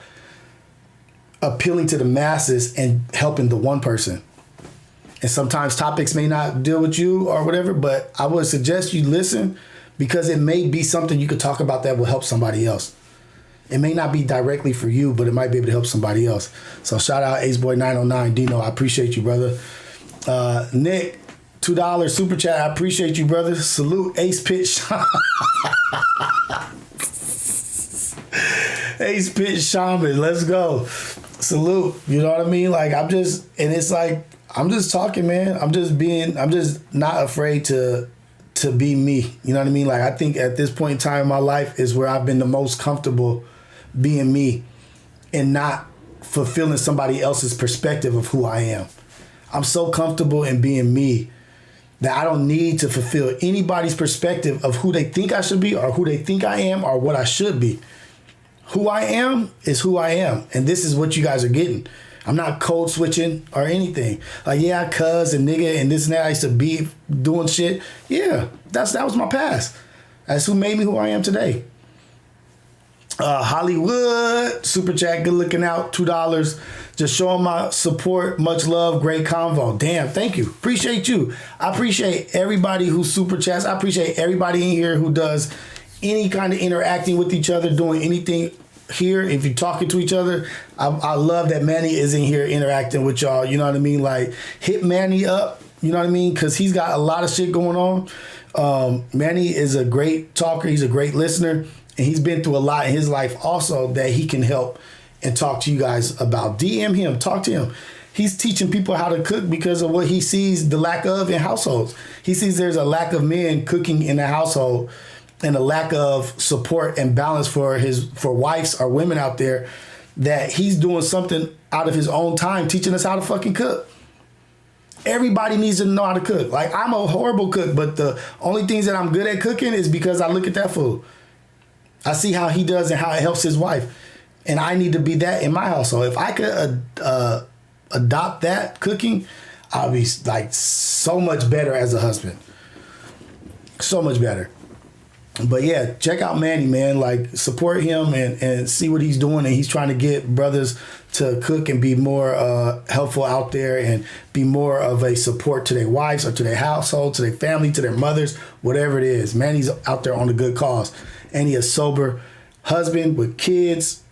appealing to the masses and helping the one person. And sometimes topics may not deal with you or whatever. But I would suggest you listen, because it may be something you could talk about that will help somebody else. It may not be directly for you, but it might be able to help somebody else. So shout out AceboyRios, Dino. I appreciate you, brother. Nick, $2 super chat. I appreciate you, brother. Salute Ace Pitch. Ace Pitch Shaman. Let's go. Salute. You know what I mean? Like, I'm just talking, man. I'm just not afraid to be me. You know what I mean? Like, I think at this point in time in my life is where I've been the most comfortable being me and not fulfilling somebody else's perspective of who I am. I'm so comfortable in being me that I don't need to fulfill anybody's perspective of who they think I should be or who they think I am or what I should be. Who I am is who I am. And this is what you guys are getting. I'm not code switching or anything. Like, yeah, I cuz and nigga and this and that. I used to be doing shit. Yeah, that was my past. That's who made me who I am today. Hollywood, super chat, good looking out, $2. Just showing my support, much love, great convo. Damn, thank you. Appreciate you. I appreciate everybody who super chats. I appreciate everybody in here who does any kind of interacting with each other, doing anything here. If you're talking to each other, I love that Manny is in here interacting with y'all. You know what I mean? Like, hit Manny up. You know what I mean? Because he's got a lot of shit going on. Manny is a great talker. He's a great listener. And he's been through a lot in his life also that he can help and talk to you guys about. DM him, talk to him. He's teaching people how to cook because of what he sees the lack of in households. He sees there's a lack of men cooking in the household and a lack of support and balance for wives or women out there, that he's doing something out of his own time teaching us how to fucking cook. Everybody needs to know how to cook. Like, I'm a horrible cook, but the only things that I'm good at cooking is because I look at that food. I see how he does and how it helps his wife. And I need to be that in my household. If I could adopt that cooking, I'll be like so much better as a husband. So much better. But yeah, check out Manny, man. Like, support him and see what he's doing. And he's trying to get brothers to cook and be more helpful out there and be more of a support to their wives or to their household, to their family, to their mothers, whatever it is. Manny's out there on a good cause. And he's a sober husband with kids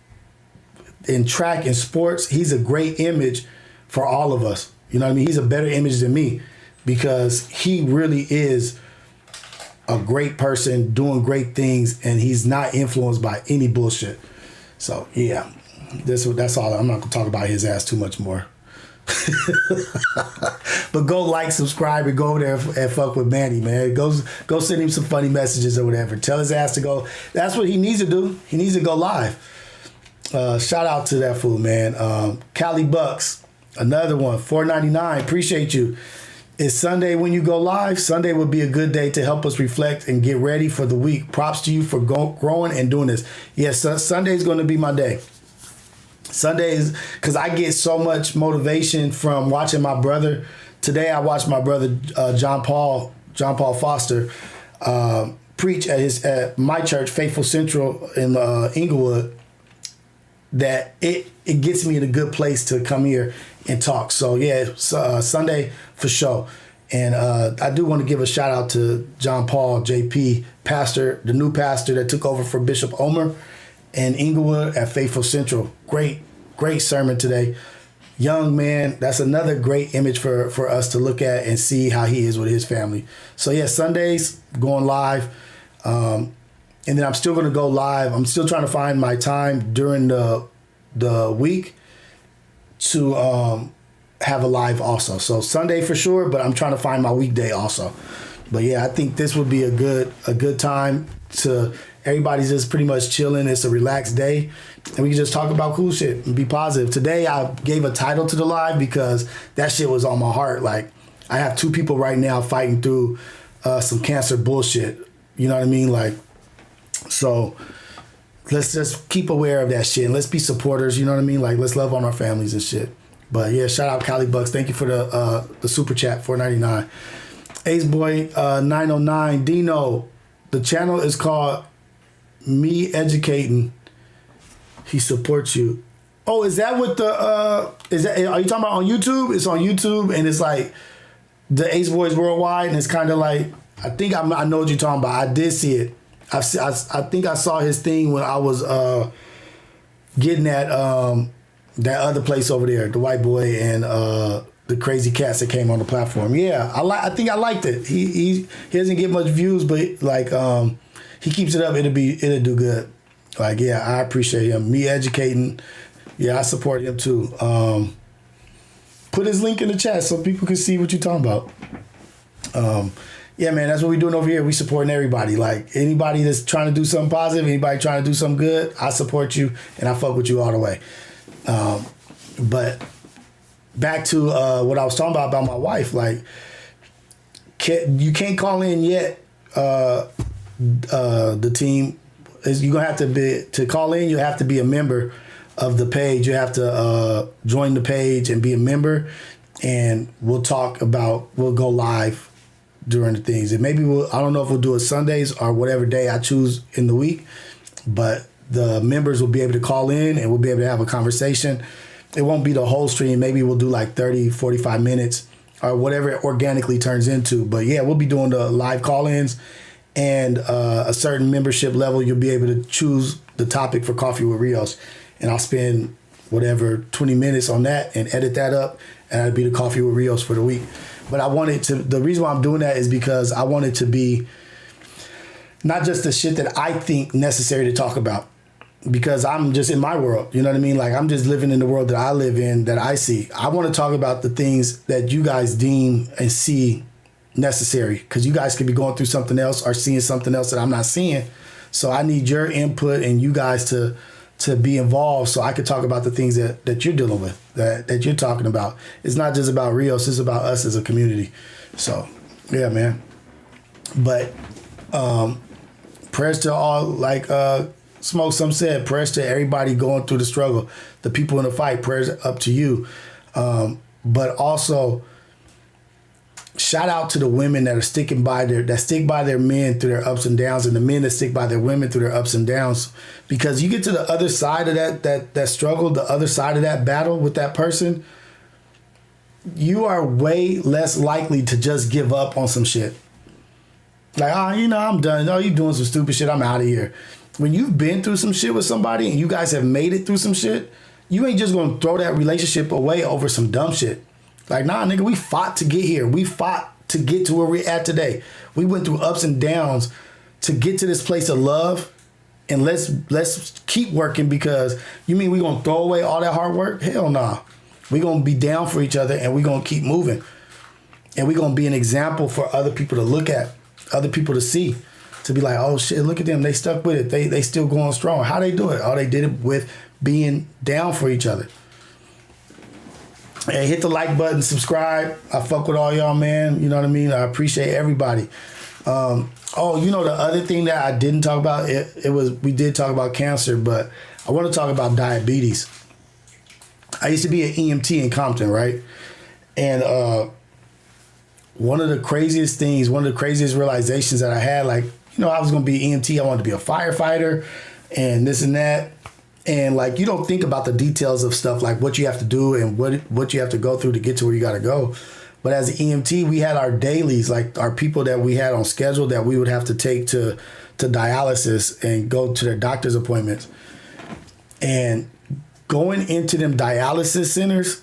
in track and sports. He's a great image for all of us. You know what I mean? He's a better image than me because he really is a great person doing great things, and he's not influenced by any bullshit. So yeah, that's all. I'm not gonna talk about his ass too much more. But go like, subscribe, and go over there and fuck with Manny, man. Go send him some funny messages or whatever. Tell his ass to go. That's what he needs to do. He needs to go live. Shout out to that fool, man. Cali Bucks, another one, $4.99. Appreciate you. It's Sunday when you go live. Sunday would be a good day to help us reflect and get ready for the week. Props to you for growing and doing this. Yes, Sunday's going to be my day. Sundays, because I get so much motivation from watching my brother. Today I watched my brother John Paul Foster preach at my church, Faithful Central in Inglewood. That it gets me in a good place to come here and talk. So yeah, Sunday for sure. And I do want to give a shout out to John Paul, JP, pastor, the new pastor that took over for Bishop Omer in Inglewood at Faithful Central. Great sermon today. Young man, that's another great image for us to look at and see how he is with his family. So yeah, Sundays going live. And then I'm still going to go live. I'm still trying to find my time during the week to have a live also. So Sunday for sure, but I'm trying to find my weekday also. But yeah, I think this would be a good time to everybody's just pretty much chilling. It's a relaxed day, and we can just talk about cool shit and be positive. Today I gave a title to the live because that shit was on my heart. Like, I have 2 people right now fighting through some cancer bullshit. You know what I mean? Like, so let's just keep aware of that shit and let's be supporters. You know what I mean? Like, let's love on our families and shit. But yeah, shout out Cali Bucks. Thank you for the super chat, $4.99. AceboyRios 909 Dino. The channel is called Me Educating. He supports you. Oh, is that what are you talking about on YouTube? It's on YouTube and it's like the Ace Boys Worldwide, and it's kind of like, I think I know what you're talking about. I did see it. I think I saw his thing when I was getting at that other place over there, the white boy and the crazy cats that came on the platform. Yeah, I think I liked it. He doesn't get much views, but like he keeps it up, it'll do good. Like, yeah, I appreciate him. Me Educating. Yeah, I support him too. Put his link in the chat so people can see what you're talking about. Yeah, man, that's what we're doing over here. We supporting everybody. Like, anybody that's trying to do something positive, anybody trying to do something good, I support you and I fuck with you all the way. But back to what I was talking about my wife. Like, you can't call in yet. The team is, you're gonna have to call in. You have to be a member of the page. You have to join the page and be a member, and we'll go live during the things. And maybe I don't know if we'll do it Sundays or whatever day I choose in the week, but the members will be able to call in and we'll be able to have a conversation. It won't be the whole stream. Maybe we'll do like 30, 45 minutes or whatever it organically turns into. But yeah, we'll be doing the live call-ins, and a certain membership level, you'll be able to choose the topic for Coffee with Rios. And I'll spend whatever 20 minutes on that and edit that up, and that'll be the Coffee with Rios for the week. But the reason why I'm doing that is because I want it to be not just the shit that I think necessary to talk about. because I'm just in my world. You know what I mean? Like, I'm just living in the world that I live in, that I see. I want to talk about the things that you guys deem and see necessary, because you guys could be going through something else or seeing something else that I'm not seeing. So I need your input and you guys to be involved, so I could talk about the things that you're dealing with, that you're talking about. It's not just about Rios, it's about us as a community. So yeah, man. But prayers to all, like Smoke some said, prayers to everybody going through the struggle, the people in the fight, prayers up to you. But also shout out to the women that are stick by their men through their ups and downs, and the men that stick by their women through their ups and downs. Because you get to the other side of that struggle, the other side of that battle with that person, you are way less likely to just give up on some shit. Like, I'm done. No, you doing some stupid shit. I'm out of here. When you've been through some shit with somebody and you guys have made it through some shit, you ain't just gonna throw that relationship away over some dumb shit. Like, nah, nigga, we fought to get here. We fought to get to where we're at today. We went through ups and downs to get to this place of love. And let's keep working, because you mean we gonna throw away all that hard work? Hell nah. We gonna be down for each other, and we gonna keep moving. And we gonna be an example for other people to look at, other people to see, to be like, oh shit, look at them. They stuck with it. They still going strong. How they do it? Oh, they did it with being down for each other. Hey, hit the like button, subscribe. I fuck with all y'all, man. You know what I mean? I appreciate everybody. The other thing that I didn't talk about, we did talk about cancer, but I want to talk about diabetes. I used to be an EMT in Compton, right? And one of the craziest realizations that I had, like, I was going to be an EMT. I wanted to be a firefighter and this and that. And like, you don't think about the details of stuff, like what you have to do and what you have to go through to get to where you got to go. But as an EMT, we had our dailies, like our people that we had on schedule that we would have to take to dialysis and go to their doctor's appointments. And going into them dialysis centers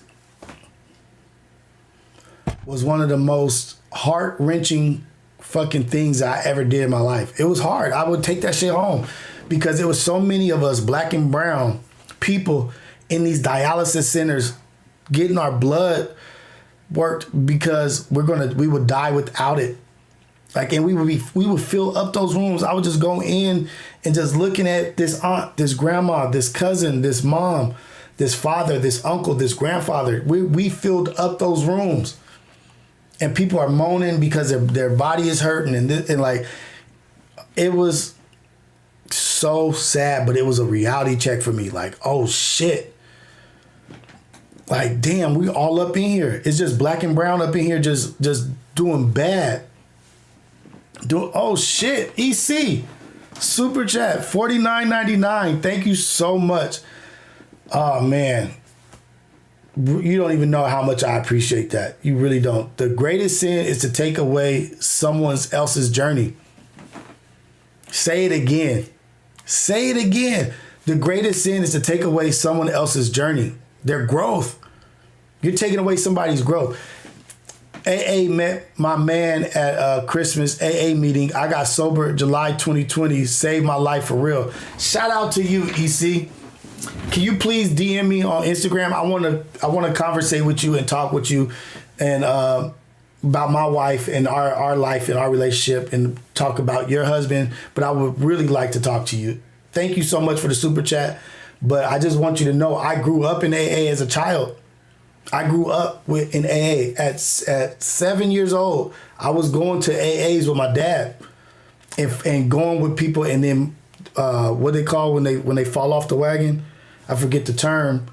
was one of the most heart-wrenching fucking things I ever did in my life. It was hard. I would take that shit home because there was so many of us, black and brown people, in these dialysis centers getting our blood worked, because we would die without it. Like, and we would fill up those rooms. I would just go in and just looking at this aunt, this grandma, this cousin, this mom, this father, this uncle, this grandfather. We filled up those rooms, and people are moaning because their body is hurting, and like, it was so sad, but it was a reality check for me. Like, oh shit. Like, damn, we all up in here. It's just black and brown up in here just doing bad. Oh shit, EC. Super chat, $49.99. Thank you so much. Oh man. You don't even know how much I appreciate that. You really don't. The greatest sin is to take away someone else's journey. Say it again. Say it again. The greatest sin is to take away someone else's journey, their growth. You're taking away somebody's growth. AA met my man at a Christmas AA meeting. I got sober July 2020. Saved my life for real. Shout out to you, EC. Can you please DM me on Instagram? I want to conversate with you and talk with you, and about my wife and our life and our relationship, and talk about your husband. But I would really like to talk to you. Thank you so much for the super chat. But I just want you to know, I grew up in AA as a child. I grew up in AA at 7 years old. I was going to AAs with my dad, and going with people, and then what they call when they fall off the wagon. I forget the term,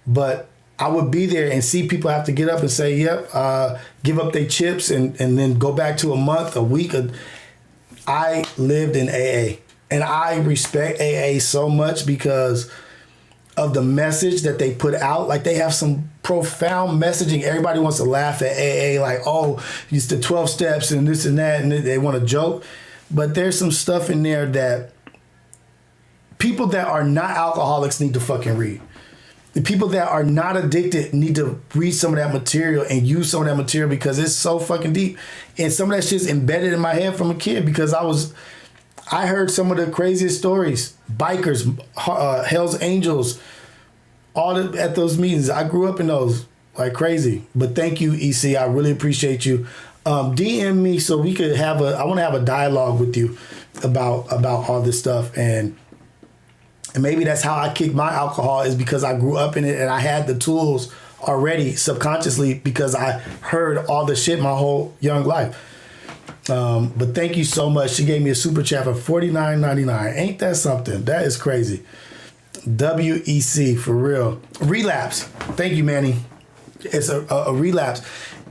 but I would be there and see people have to get up and say, yep, give up their chips, and then go back to a month, a week. I lived in AA, and I respect AA so much because of the message that they put out. Like, they have some profound messaging. Everybody wants to laugh at AA, like, oh, it's the 12 steps and this and that, and they want to joke. But there's some stuff in there that people that are not alcoholics need to fucking read. The people that are not addicted need to read some of that material and use some of that material, because it's so fucking deep. And some of that shit's embedded in my head from a kid, because I heard some of the craziest stories. Bikers, Hell's Angels, at those meetings. I grew up in those like crazy. But thank you, EC. I really appreciate you. DM me so we could have I want to have a dialogue with you about all this stuff, and maybe that's how I kick my alcohol, is because I grew up in it and I had the tools already subconsciously because I heard all the shit my whole young life. But thank you so much. She gave me a super chat for $49.99. Ain't that something? That is crazy. WEC for real. Relapse. Thank you, Manny. It's a relapse.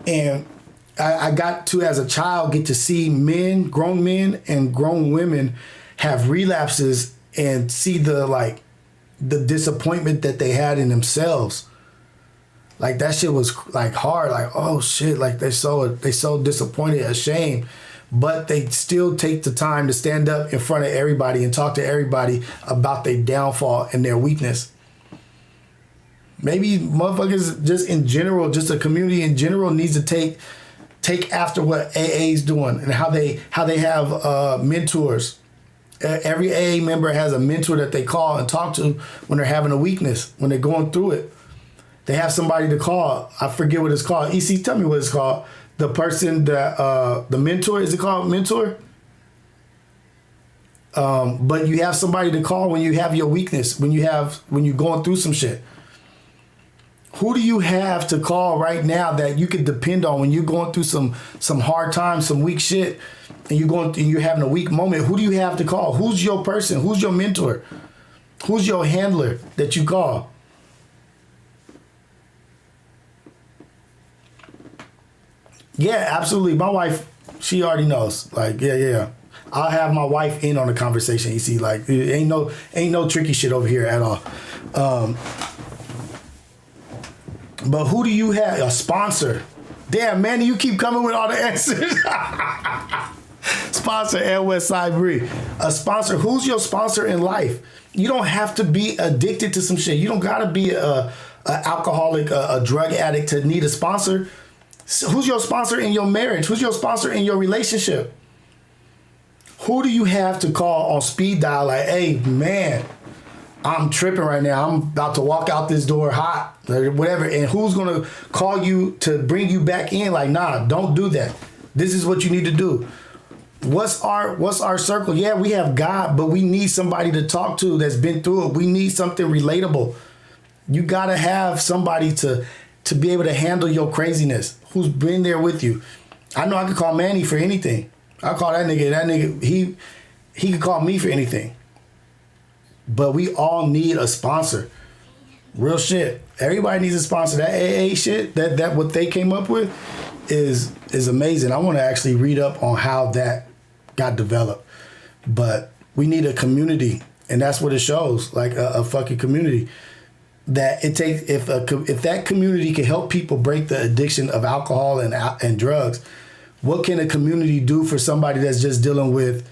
And I got to, as a child, get to see grown men and grown women have relapses and see the disappointment that they had in themselves. Like that shit was like hard. Like, oh shit, like they so disappointed, ashamed, but they still take the time to stand up in front of everybody and talk to everybody about their downfall and their weakness. Maybe motherfuckers just in general, just a community in general needs to take after what AA is doing and how they have mentors. Every AA member has a mentor that they call and talk to when they're having a weakness, when they're going through it. They have somebody to call. I forget what it's called. EC, tell me what it's called. The person that, the mentor, is it called mentor? But you have somebody to call when you have your weakness, when you're going through some shit. Who do you have to call right now that you could depend on when you're going through some hard times, some weak shit, and you're having a weak moment? Who do you have to call? Who's your person? Who's your mentor? Who's your handler that you call? Yeah, absolutely. My wife, she already knows. Like, yeah. I'll have my wife in on the conversation. You see, like, ain't no tricky shit over here at all. But who do you have? A sponsor. Damn, Manny, you keep coming with all the answers. Sponsor and Westside Bree. A sponsor. Who's your sponsor in life? You don't have to be addicted to some shit. You don't gotta be a alcoholic, a drug addict to need a sponsor. So who's your sponsor in your marriage? Who's your sponsor in your relationship? Who do you have to call on speed dial? Like, hey, man, I'm tripping right now. I'm about to walk out this door hot or whatever. And who's going to call you to bring you back in? Like, nah, don't do that. This is what you need to do. What's our circle? Yeah, we have God, but we need somebody to talk to that's been through it. We need something relatable. You got to have somebody to be able to handle your craziness, who's been there with you. I know I could call Manny for anything. I'll call that nigga, he could call me for anything. But we all need a sponsor. Real shit. Everybody needs a sponsor. That AA shit, that what they came up with is amazing. I want to actually read up on how that got developed. But we need a community, and that's what it shows, like a fucking community. That it takes, if that community can help people break the addiction of alcohol and drugs, what can a community do for somebody that's just dealing with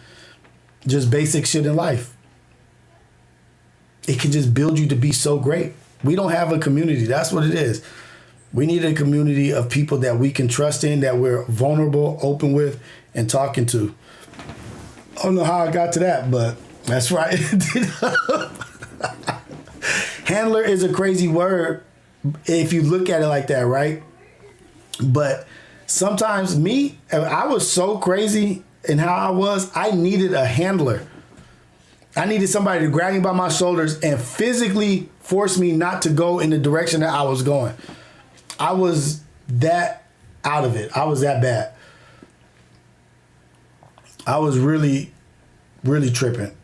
just basic shit in life? It can just build you to be so great. We don't have a community. That's what it is. We need a community of people that we can trust in, that we're vulnerable, open with, and talking to. I don't know how I got to that, but that's right. Handler is a crazy word if you look at it like that, right? But sometimes I was so crazy in how I was, I needed a handler. I needed somebody to grab me by my shoulders and physically force me not to go in the direction that I was going. I was that out of it. I was that bad. I was really, really tripping.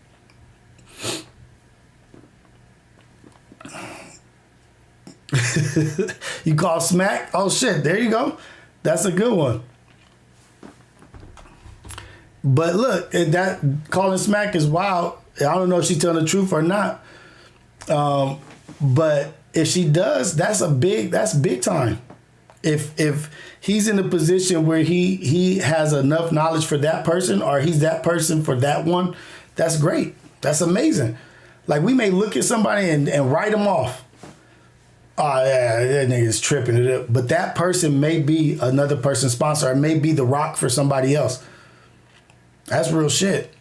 You call smack? Oh shit, there you go. That's a good one. But look, that calling smack is wild. I don't know if she's telling the truth or not. But if she does, that's big time. If he's in a position where he has enough knowledge for that person, or he's that person for that one, that's great. That's amazing. Like, we may look at somebody and write them off. Oh, yeah, that nigga's tripping. But that person may be another person's sponsor, or may be the rock for somebody else. That's real shit.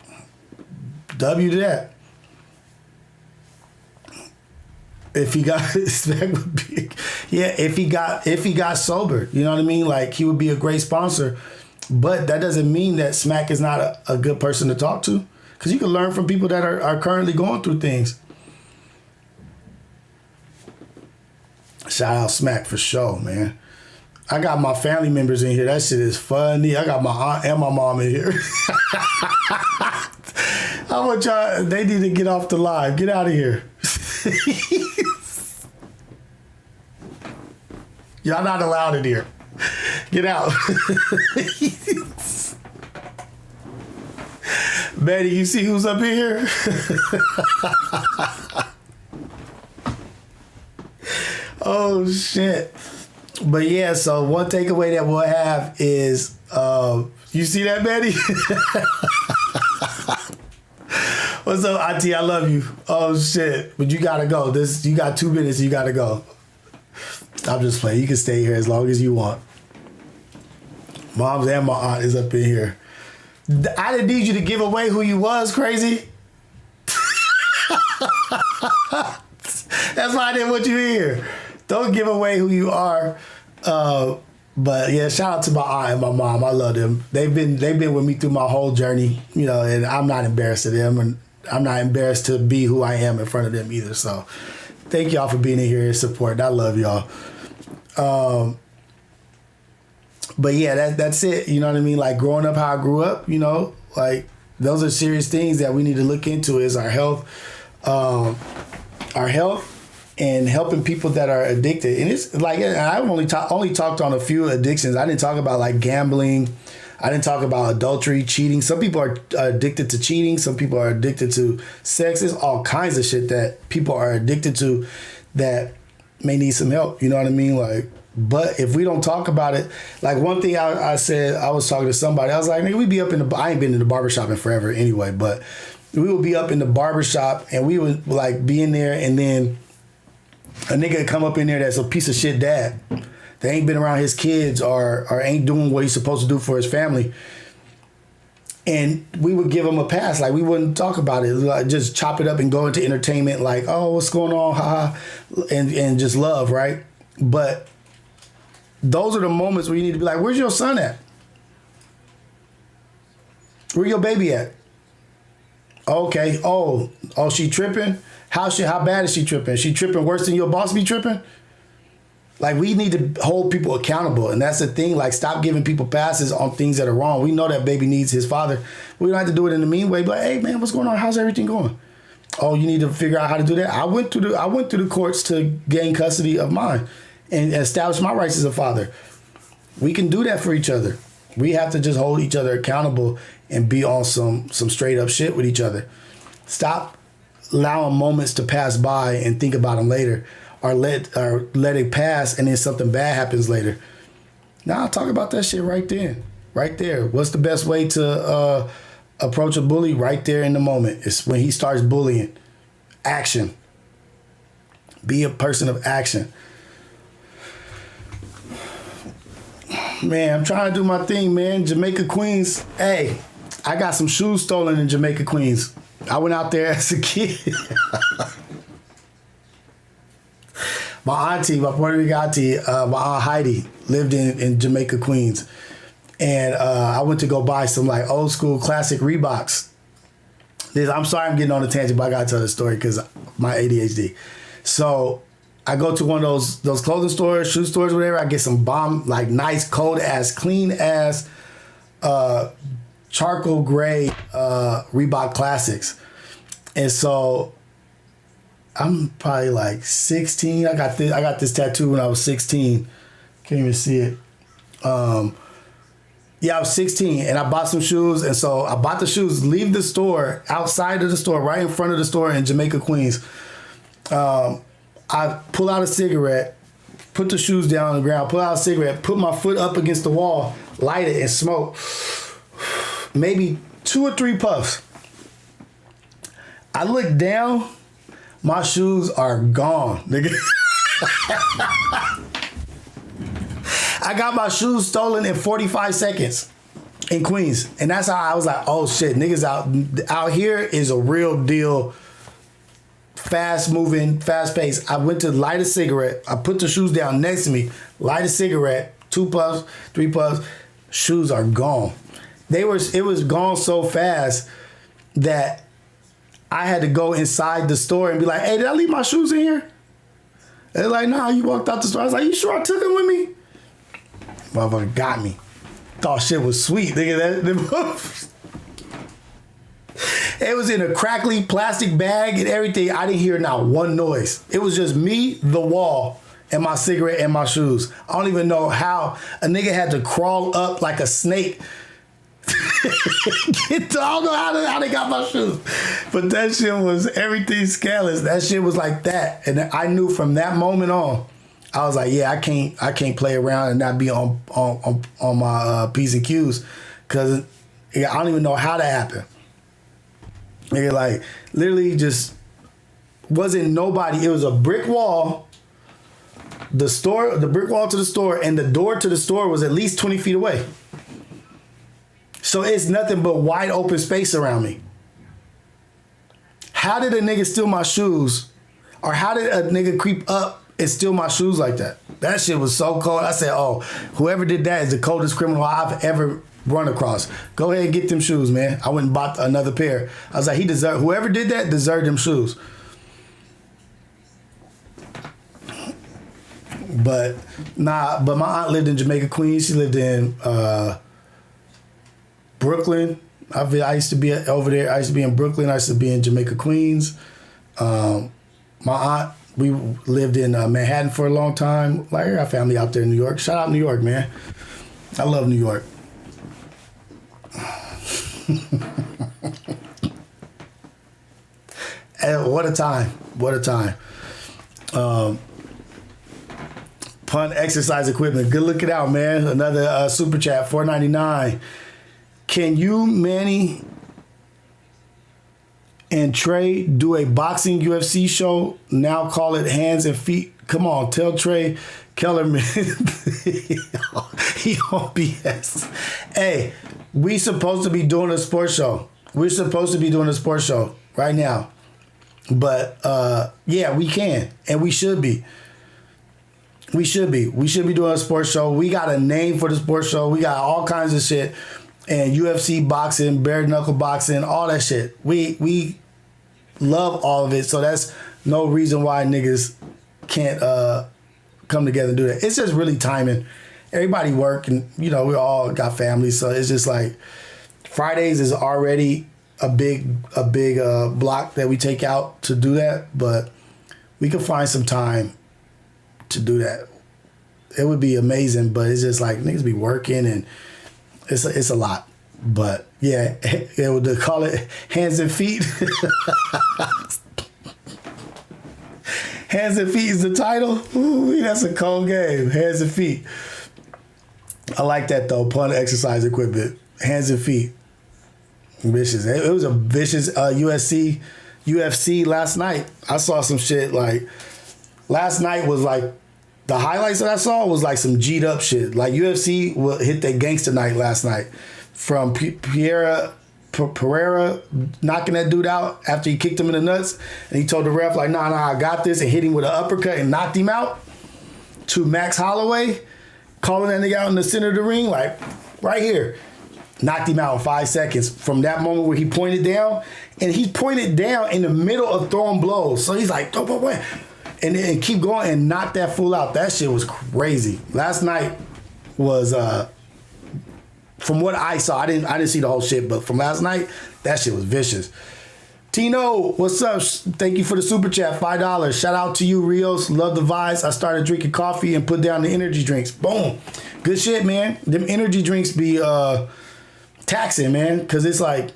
W to that. If he got Smack would be, yeah. If he got sober, you know what I mean. Like he would be a great sponsor, but that doesn't mean that Smack is not a good person to talk to, because you can learn from people that are currently going through things. Shout out Smack for sure, man. I got my family members in here. That shit is funny. I got my aunt and my mom in here. I want y'all. They need to get off the live. Get out of here. Y'all not allowed in here. Get out. Betty, you see who's up in here? Oh, shit. But yeah, so one takeaway that we'll have is, you see that, Betty? What's up, Auntie? I love you. Oh, shit. But you gotta go. You got 2 minutes, you gotta go. I'm just playing. You can stay here as long as you want. Mom's and my aunt is up in here. I didn't need you to give away who you was, crazy. That's why I didn't want you here. Don't give away who you are. But yeah, shout out to my aunt and my mom. I love them. They've been with me through my whole journey, you know, and I'm not embarrassed of them, and I'm not embarrassed to be who I am in front of them either. So thank y'all for being in here and support. I love y'all. But yeah, that's it. You know what I mean? Like growing up how I grew up, you know, like those are serious things that we need to look into is our health, and helping people that are addicted. And it's like, I've only talked on a few addictions. I didn't talk about like gambling. I didn't talk about adultery, cheating. Some people are addicted to cheating. Some people are addicted to sex. There's all kinds of shit that people are addicted to that may need some help. You know what I mean? Like, but if we don't talk about it, like one thing I said, I was talking to somebody, I was like, nigga, we be up I ain't been in the barbershop in forever anyway, but we would be up in the barbershop and we would like be in there, and then a nigga come up in there that's a piece of shit dad. They ain't been around his kids or ain't doing what he's supposed to do for his family. And we would give him a pass. Like, we wouldn't talk about it. Like, just chop it up and go into entertainment like, oh, what's going on? Ha, and just love, right? But those are the moments where you need to be like, where's your son at? Where your baby at? Okay. Oh, she tripping? How bad is she tripping? Is she tripping worse than your boss be tripping? Like, we need to hold people accountable. And that's the thing. Like, stop giving people passes on things that are wrong. We know that baby needs his father. We don't have to do it in the mean way. But, hey, man, what's going on? How's everything going? Oh, you need to figure out how to do that. I went through the courts to gain custody of mine and establish my rights as a father. We can do that for each other. We have to just hold each other accountable and be on some straight up shit with each other. Stop allowing moments to pass by and think about them later, or let it pass and then something bad happens later. Now talk about that shit right then, right there. What's the best way to approach a bully? Right there in the moment. It's when he starts bullying. Action. Be a person of action. Man, I'm trying to do my thing, man. Jamaica, Queens. Hey, I got some shoes stolen in Jamaica, Queens. I went out there as a kid. My auntie, my Puerto Rican auntie, my aunt Heidi, lived in Jamaica, Queens. And I went to go buy some like old school classic Reeboks. I'm sorry I'm getting on a tangent, but I gotta tell the story because my ADHD. So I go to one of those clothing stores, shoe stores, whatever. I get some bomb, like nice, cold ass, clean ass, charcoal gray Reebok classics. And so I'm probably like 16. I got this tattoo when I was 16. Can't even see it. Yeah, I was 16 and I bought some shoes. And so I bought the shoes, leave the store, outside of the store, right in front of the store in Jamaica, Queens. I pull out a cigarette, put the shoes down on the ground, pull out a cigarette, put my foot up against the wall, light it and smoke. Maybe 2 or 3 puffs. I look down, my shoes are gone, nigga. I got my shoes stolen in 45 seconds. in Queens. And that's how I was like, oh shit, niggas out here is a real deal, fast moving, fast paced. I went to light a cigarette. I put the shoes down next to me, light a cigarette, 2 puffs, 3 puffs, shoes are gone. It was gone so fast that I had to go inside the store and be like, hey, did I leave my shoes in here? They're like, nah, you walked out the store. I was like, you sure I took them with me? Motherfucker got me. Thought shit was sweet. Nigga, it was in a crackly plastic bag and everything. I didn't hear not one noise. It was just me, the wall, and my cigarette and my shoes. I don't even know how a nigga had to crawl up like a snake. I don't know how they got my shoes. But that shit was everything scandalous. That shit was like that. And I knew from that moment on, I was like, yeah, I can't play around and not be on my P's and Q's, because I don't even know how that happened. Nigga, like, literally just wasn't nobody. It was a brick wall, the brick wall to the store, and the door to the store was at least 20 feet away. So it's nothing but wide open space around me. How did a nigga steal my shoes? Or how did a nigga creep up and steal my shoes like that? That shit was so cold. I said, oh, whoever did that is the coldest criminal I've ever run across. Go ahead and get them shoes, man. I went and bought another pair. I was like, whoever did that deserved them shoes. But my aunt lived in Jamaica, Queens. She lived in Brooklyn. I used to be over there. I used to be in Brooklyn. I used to be in Jamaica, Queens. My aunt, we lived in Manhattan for a long time. Like, I got family out there in New York. Shout out New York, man. I love New York. And what a time. What a time. Punt exercise equipment. Good looking out, man. Another super chat, $4.99. Can you, Manny, and Trey do a boxing UFC show? Now call it Hands and Feet. Come on, tell Trey Kellerman he on BS. Hey, we supposed to be doing a sports show. We're supposed to be doing a sports show right now. But yeah, we can and we should be. We should be doing a sports show. We got a name for the sports show. We got all kinds of shit. And UFC boxing, bare knuckle boxing, all that shit. We love all of it. So that's no reason why niggas can't come together and do that. It's just really timing. Everybody work and, we all got families. So it's just like Fridays is already a big block that we take out to do that. But we can find some time to do that. It would be amazing, but it's just like niggas be working and it's a lot. But yeah, it would call it Hands and Feet. Hands and Feet is the title. Ooh, that's a cold game. Hands and Feet. I like that though. Punt exercise equipment. Hands and Feet. Vicious. It was a vicious UFC last night. I saw some shit like last night was like the highlights that I saw was like some G'd up shit. Like UFC will hit that gangster night last night from Pereira knocking that dude out after he kicked him in the nuts. And he told the ref like, nah, I got this, and hit him with an uppercut and knocked him out. To Max Holloway calling that nigga out in the center of the ring, like right here. Knocked him out in 5 seconds from that moment where he pointed down. And he pointed down in the middle of throwing blows. So he's like, wait. And then keep going and knock that fool out. That shit was crazy. Last night was, from what I saw, I didn't see the whole shit, but from last night, that shit was vicious. Tino, what's up? Thank you for the super chat, $5. Shout out to you, Rios. Love the vibes. I started drinking coffee and put down the energy drinks. Boom. Good shit, man. Them energy drinks be taxing, man, because it's like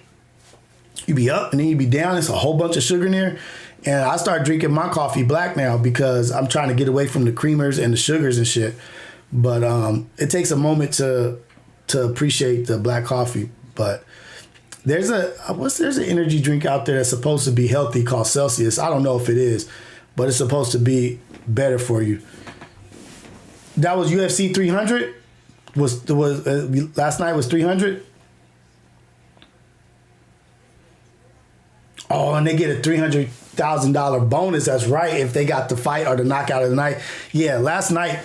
you be up and then you be down. It's a whole bunch of sugar in there. And I start drinking my coffee black now because I'm trying to get away from the creamers and the sugars and shit. But it takes a moment to appreciate the black coffee. But there's an energy drink out there that's supposed to be healthy called Celsius. I don't know if it is, but it's supposed to be better for you. That was UFC 300. Was last night was 300? Oh, and they get a $300,000 bonus. That's right. If they got the fight or the knockout of the night. Yeah, last night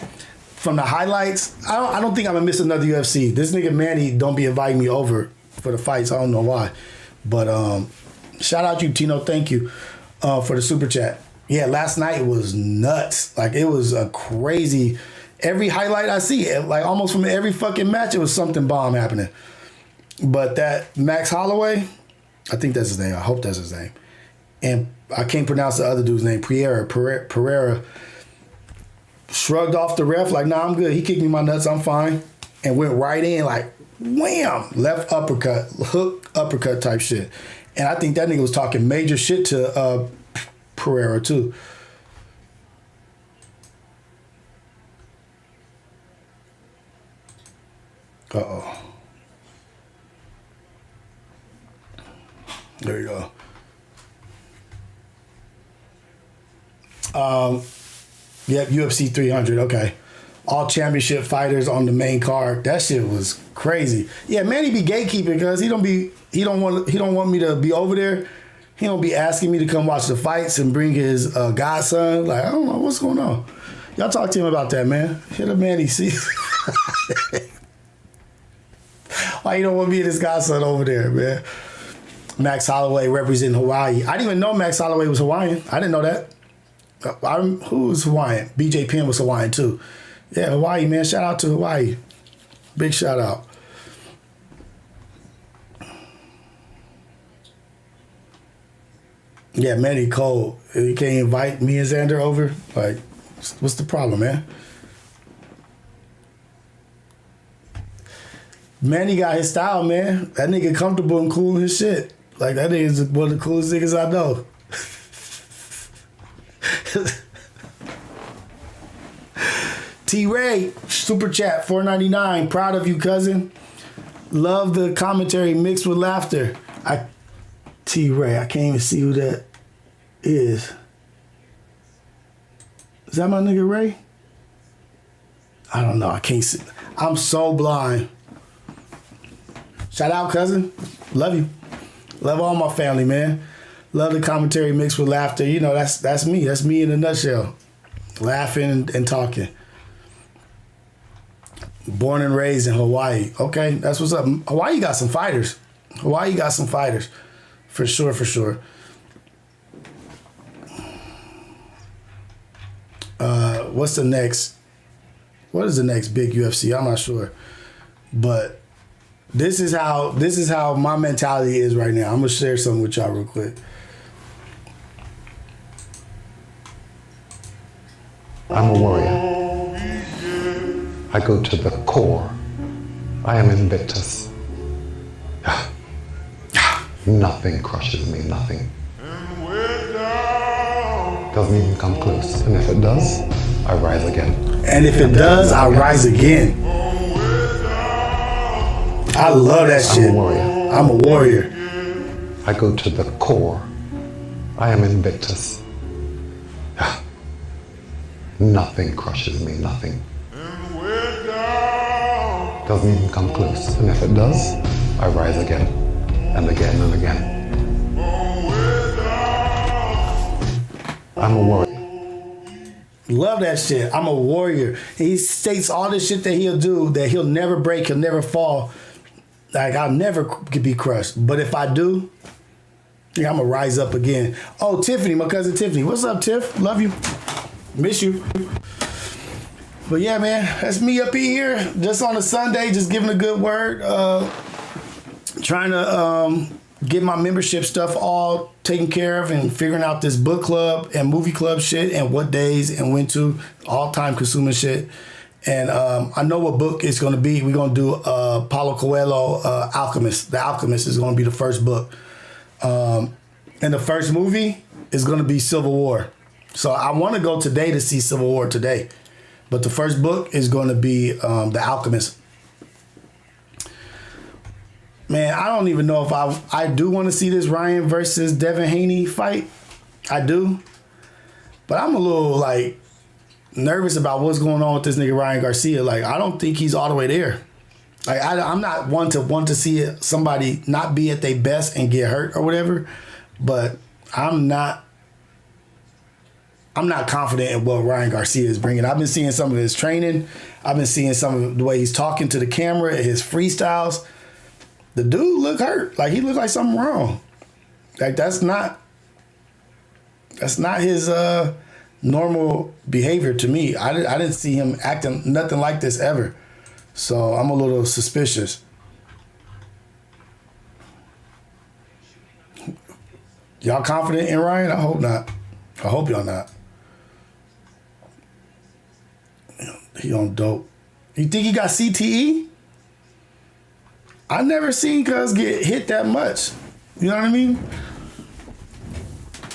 from the highlights, I don't think I'm gonna miss another UFC. This nigga Manny don't be inviting me over for the fights. I don't know why, but shout out you Tino. Thank you for the super chat. Yeah, last night was nuts. Like it was a crazy. Every highlight I see, like almost from every fucking match, it was something bomb happening. But that Max Holloway, I think that's his name. I hope that's his name. And I can't pronounce the other dude's name. Pereira shrugged off the ref like, nah, I'm good. He kicked me in my nuts. I'm fine. And went right in like, wham, left uppercut, hook uppercut type shit. And I think that nigga was talking major shit to Pereira too. Uh-oh. There you go. Yep, UFC 300. Okay, all championship fighters on the main card. That shit was crazy. Yeah, Manny be gatekeeping because he don't want me to be over there. He don't be asking me to come watch the fights and bring his godson. Like I don't know what's going on. Y'all talk to him about that, man. Hit a Manny see. Why you don't want me and his godson over there, man? Max Holloway representing Hawaii. I didn't even know Max Holloway was Hawaiian. I didn't know that. Who was Hawaiian? BJ Penn was Hawaiian too. Yeah, Hawaii, man. Shout out to Hawaii. Big shout out. Yeah, Manny Cole. You can't invite me and Xander over? Like, what's the problem, man? Manny got his style, man. That nigga comfortable and cool in his shit. Like, that nigga's one of the coolest niggas I know. T-Ray, super chat, $4.99. Proud of you, cousin. Love the commentary mixed with laughter. T-Ray, I can't even see who that is. Is that my nigga Ray? I don't know. I can't see. I'm so blind. Shout out, cousin. Love you. Love all my family, man. Love the commentary mixed with laughter. You know, that's me. That's me in a nutshell. Laughing and talking. Born and raised in Hawaii. Okay, that's what's up. Hawaii got some fighters. Hawaii got some fighters. For sure, for sure. What's the next? What is the next big UFC? I'm not sure. But this is how my mentality is right now. I'm gonna share something with y'all real quick. I'm a warrior. I go to the core. I am invictus. Nothing crushes me, nothing. Doesn't even come close. And if it does, I rise again. And if it does, I rise again. I love that shit. I'm a warrior. I'm a warrior. I go to the core. I am invictus. Nothing crushes me, nothing. Doesn't even come close. And if it does, I rise again and again and again. I'm a warrior. Love that shit. I'm a warrior. He states all this shit that he'll do, that he'll never break, he'll never fall. Like, I'll never be crushed. But if I do, yeah, I'm going to rise up again. Oh, Tiffany, my cousin Tiffany. What's up, Tiff? Love you. Miss you. But yeah, man, that's me up in here just on a Sunday, just giving a good word. Trying to get my membership stuff all taken care of and figuring out this book club and movie club shit and what days and when to, all time consuming shit. And I know what book it's going to be. We're going to do Paulo Coelho, Alchemist. The Alchemist is going to be the first book. And the first movie is going to be Civil War. So I want to go today to see Civil War today. But the first book is going to be The Alchemist. Man, I don't even know if I do want to see this Ryan versus Devin Haney fight. I do. But I'm a little, like, nervous about what's going on with this nigga Ryan Garcia. Like, I don't think he's all the way there. Like, I'm not one to see somebody not be at their best and get hurt or whatever. but I'm not confident in what Ryan Garcia is bringing. I've been seeing some of his training. I've been seeing some of the way he's talking to the camera, his freestyles. The dude look hurt. Like, he looked like something wrong. Like, that's not his normal behavior to me. I didn't see him acting nothing like this ever. So I'm a little suspicious. Y'all confident in Ryan? I hope not. I hope y'all not. He on dope. You think he got CTE? I never seen Cuz get hit that much. You know what I mean?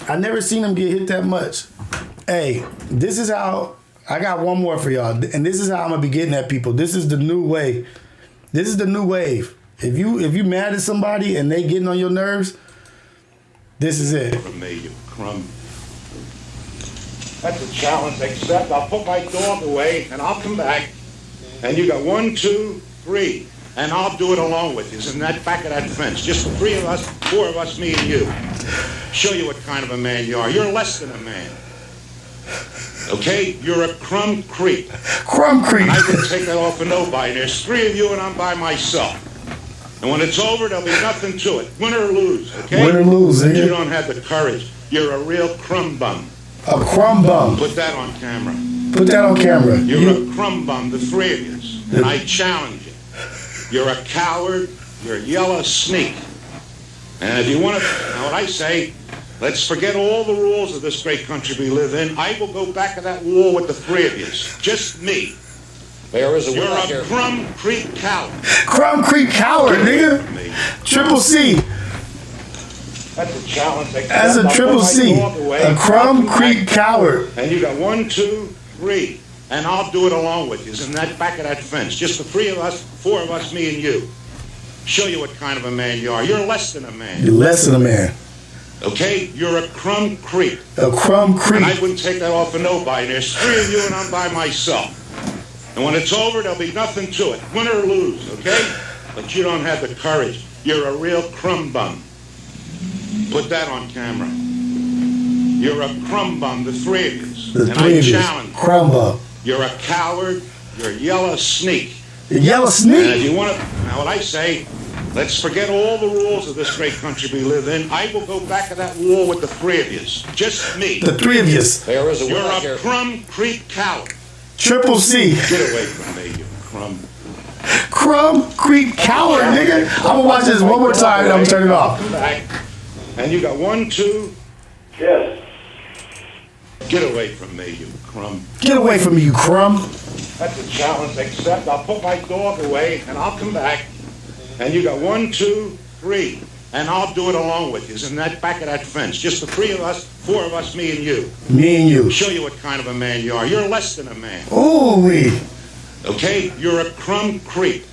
I never seen him get hit that much. Hey, this is how, I got one more for y'all, and this is how I'm gonna be getting at people. This is the new way. This is the new wave. If you mad at somebody and they getting on your nerves, this is it. From me, you crumb. That's a challenge, except I'll put my dog away and I'll come back. And you got 1, 2, 3. And I'll do it along with you. It's in that back of that fence. Just the 3 of us, 4 of us, me and you. Show you what kind of a man you are. You're less than a man. Okay? You're a crumb creep. Crumb creep. And I can take that off of nobody. There's 3 of you and I'm by myself. And when it's over, there'll be nothing to it. Win or lose, okay? Win or lose, But nigga. you don't have the courage. You're a real crumb bum. A crumb bum. Put that on camera. Put that on camera. You're a crumb bum, the 3 of you. And I challenge you. You're a coward. You're a yellow sneak. And if you want to, now what I say, let's forget all the rules of this great country we live in. I will go back to that wall with the 3 of you. Just me. There is a You're winner a here. crumb creep coward. Crumb creep coward, nigga. Triple C. That's a challenge. As a triple C. A crumb creep coward. And you got 1, 2, 3. And I'll do it along with you. It's in that back of that fence. Just the 3 of us, 4 of us, me and you. Show you what kind of a man you are. You're less than a man. You're less than a man. Okay? You're a crumb creep. A crumb creep. And I wouldn't take that off of nobody. There's 3 of you and I'm by myself. And when it's over, there'll be nothing to it. Win or lose, okay? But you don't have the courage. You're a real crumb bum. Put that on camera. You're a crumb bum, the 3 of you. The And 3 I of you. challenge you. Crumb bum. You're a coward. You're a yellow sneak. The yellow And if sneak. you want to, now what I say, let's forget all the rules of this great country we live in. I will go back to that wall with the 3 of you. Just me. The 3 of you. There is a You're winner a here. crumb creep coward. Triple C. Get away from me, you crumb. Crumb creep coward, nigga. I'm gonna watch this one more time and I'm gonna turn it off. Come back. And you got 1, 2. Yes. Get away from me, you crumb. Get away from me, you crumb. That's a challenge, except I'll put my dog away and I'll come back. And you got 1, 2, 3. And I'll do it along with you. It's in that back of that fence. Just the 3 of us, 4 of us, me and you. Me and you. Show you what kind of a man you are. You're less than a man. Ooh-wee. Okay? You're a crumb creep.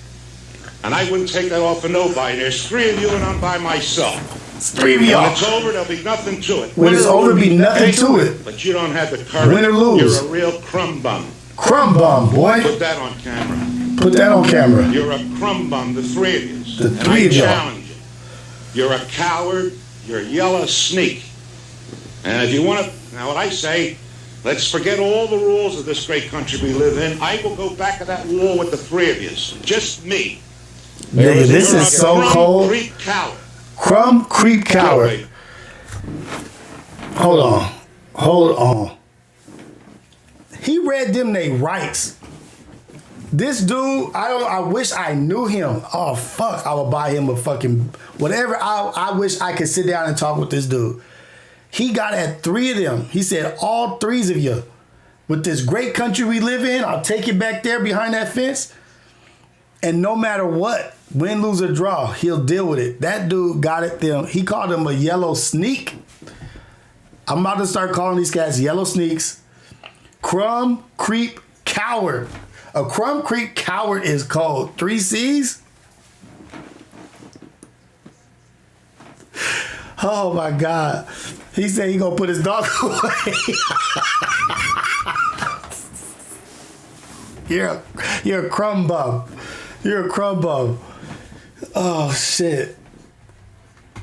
And I wouldn't take that off of nobody. There's 3 of you and I'm by myself. It's 3 of When y'all. it's over, there'll be nothing to it. When it's Win or over, lose, be nothing okay? to it. But you don't have the courage. Win or lose. You're a real crumb bum. Crumb bum, boy. Put that on camera. Put that on camera. You're a crumb bum, the 3 of you. The And 3 of y'all. I challenge you. You're a coward. You're a yellow sneak. And if you want to, now what I say, let's forget all the rules of this great country we live in. I will go back to that wall with the 3 of you. Just me. Nigga, this You're is a so crumb cold. creep coward. Crumb creep Get coward. away. Hold on. Hold on. He read them they rights. This dude, I wish I knew him. Oh fuck, I would buy him a fucking whatever. I wish I could sit down and talk with this dude. He got at 3 of them. He said, all 3s of you. With this great country we live in, I'll take it back there behind that fence. And no matter what, win, lose, or draw, he'll deal with it. That dude got at them. He called him a yellow sneak. I'm about to start calling these cats yellow sneaks. Crumb creep coward. A crumb creep coward is called 3 C's. Oh my God. He said he gonna put his dog away. You're a crumb bum. You're a crumb bum. Oh shit.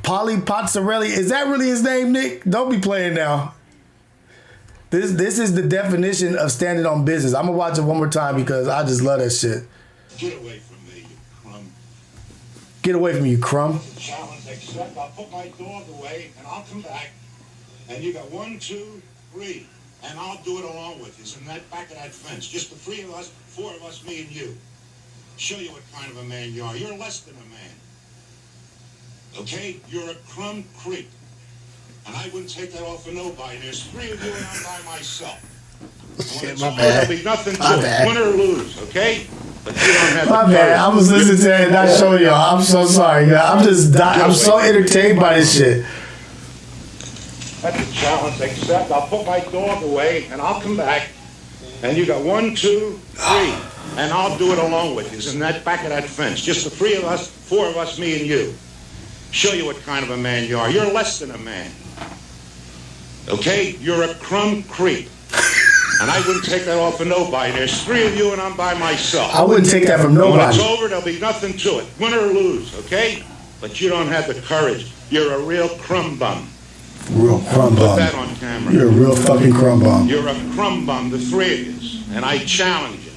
Polly Pozzarelli. Is that really his name, Nick? Don't be playing now. This is the definition of standing on business. I'm gonna watch it one more time because I just love that shit. Get away from me, you crumb. Get away from me, you crumb. Challenge accept. I'll put my dog away and I'll come back. And you got 1, 2, 3. And I'll do it along with you. In that back of that fence. Just the 3 of us, 4 of us, me and you. Show you what kind of a man you are. You're less than a man. Okay? You're a crumb creep. And I wouldn't take that off of nobody. There's 3 of you and I'm by myself. When it's over, there'll be nothing to it. Win or lose, okay? But you don't have My bad. I was listening to it and not showing y'all. I'm so sorry, guys. I'm so entertained by this shit. That's a challenge, except I'll put my dog away and I'll come back. And you got 1, 2, 3. And I'll do it along with you. In that back of that fence. Just the 3 of us, 4 of us, me and you. Show you what kind of a man you are. You're less than a man. Okay? You're a crumb creep. And I wouldn't take that off of nobody. There's 3 of you and I'm by myself. I wouldn't take that from nobody. When it's over, there'll be nothing to it. Win or lose, okay? But you don't have the courage. You're a real crumb bum. Real crumb bum. Put that on camera. You're a real fucking crumb bum. You're a crumb bum, the 3 of you. And I challenge you.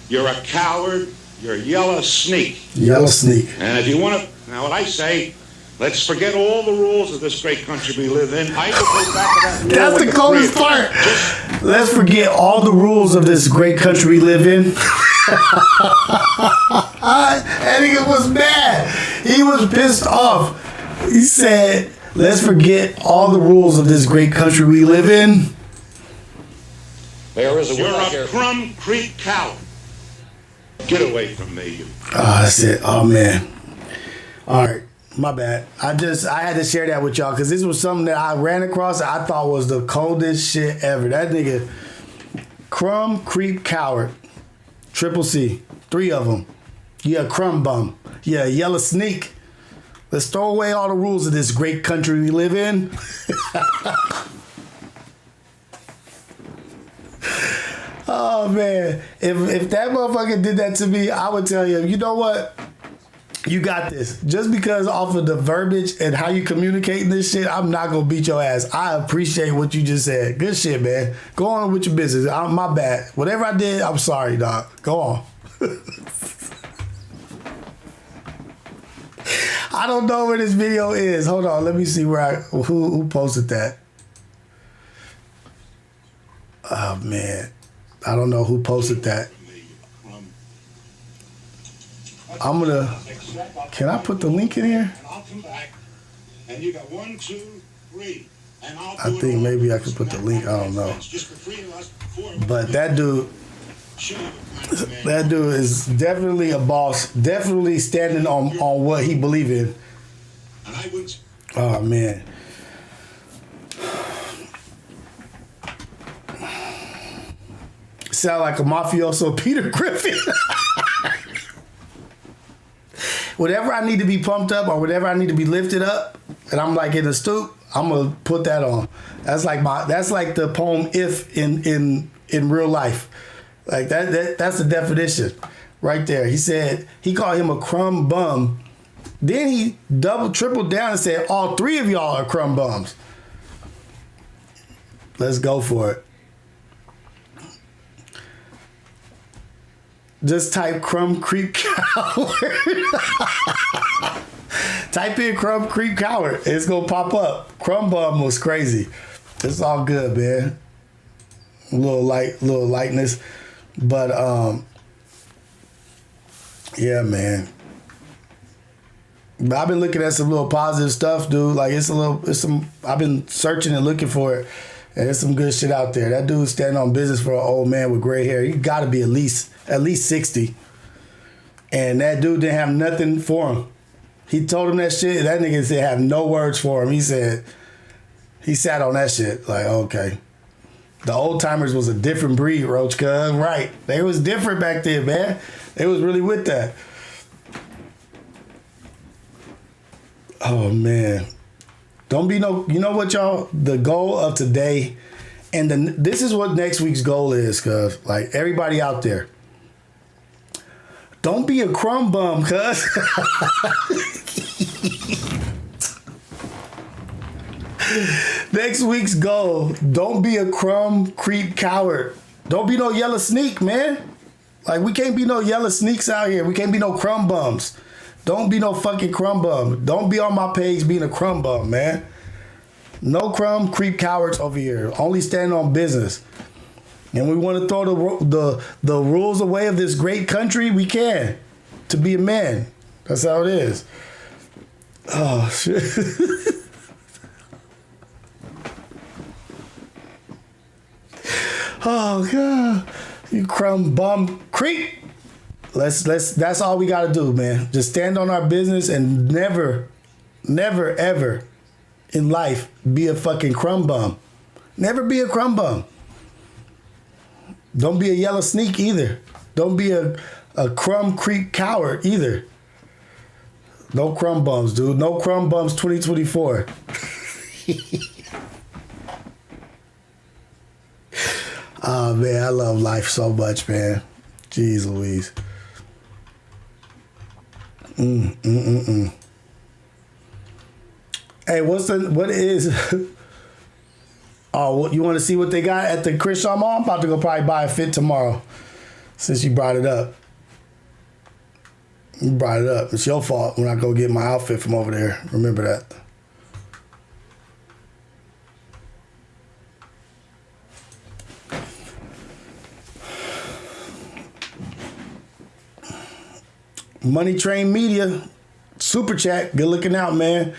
You're a coward. You're a yellow sneak. Yellow sneak. And if you want to, now what I say, let's forget all the rules of this great country we live in. I will go back to that. That's the coldest part. Let's forget all the rules of this great country we live in. That nigga was mad. He was pissed off. He said, let's forget all the rules of this great country we live in. There is a You're a crumb creep coward. Get away from me, you. Oh, that's it. Oh, man. All right. My bad. I had to share that with y'all because this was something that I ran across that I thought was the coldest shit ever. That nigga, crumb, creep, coward. Triple C. 3 of them. Yeah, crumb bum. Yeah, yellow sneak. Let's throw away all the rules of this great country we live in. Oh, man. If that motherfucker did that to me, I would tell him, you know what? You got this. Just because off of the verbiage and how you communicating this shit, I'm not going to beat your ass. I appreciate what you just said. Good shit, man. Go on with your business. My bad. Whatever I did, I'm sorry, dog. Go on. I don't know where this video is. Hold on. Let me see who posted that. Oh, man. I don't know who posted that. I'm gonna. Can I put the link in here? I think maybe I could put the link. I don't know. But that dude is definitely a boss. Definitely standing on what he believe in. Oh man. Sound like a mafioso Peter Griffin. Whatever I need to be pumped up or whatever I need to be lifted up, and I'm like in the stoop, I'm gonna put that on. That's like the poem "If" in real life. Like that's the definition right there. He said he called him a crumb bum. Then he tripled down and said all 3 of y'all are crumb bums. Let's go for it. Just type crumb creep coward. Type in crumb creep coward. It's gonna pop up. Crumb bum was crazy. It's all good, man. A little lightness. But yeah, man. But I've been looking at some little positive stuff, dude. Like I've been searching and looking for it. And there's some good shit out there. That dude's standing on business for an old man with gray hair. He got to be at least 60. And that dude didn't have nothing for him. He told him that shit. That nigga said have no words for him. He said he sat on that shit like, okay. The old timers was a different breed, Roach, cuz. Right. They was different back then, man. They was really with that. Oh, man. Don't be you know what, y'all? The goal of today, and this is what next week's goal is, cuz. Like, everybody out there, don't be a crumb bum, cuz. Next week's goal: don't be a crumb creep coward. Don't be no yellow sneak, man. Like, we can't be no yellow sneaks out here. We can't be no crumb bums. Don't be no fucking crumb bum. Don't be on my page being a crumb bum, man. No crumb creep cowards over here. Only stand on business. And we want to throw the rules away of this great country. We can. To be a man. That's how it is. Oh, shit. Oh, God. You crumb bum creep. That's all we got to do, man. Just stand on our business and never, ever in life be a fucking crumb bum. Never be a crumb bum. Don't be a yellow sneak either. Don't be a crumb creep coward either. No crumb bums, dude. No crumb bums 2024. Oh, man, I love life so much, man. Jeez Louise. Hey, what is... Oh, you want to see what they got at the Crenshaw Mall? I'm about to go probably buy a fit tomorrow, since you brought it up. You brought it up. It's your fault when I go get my outfit from over there. Remember that. Money Train Media, Super Chat, good looking out, man.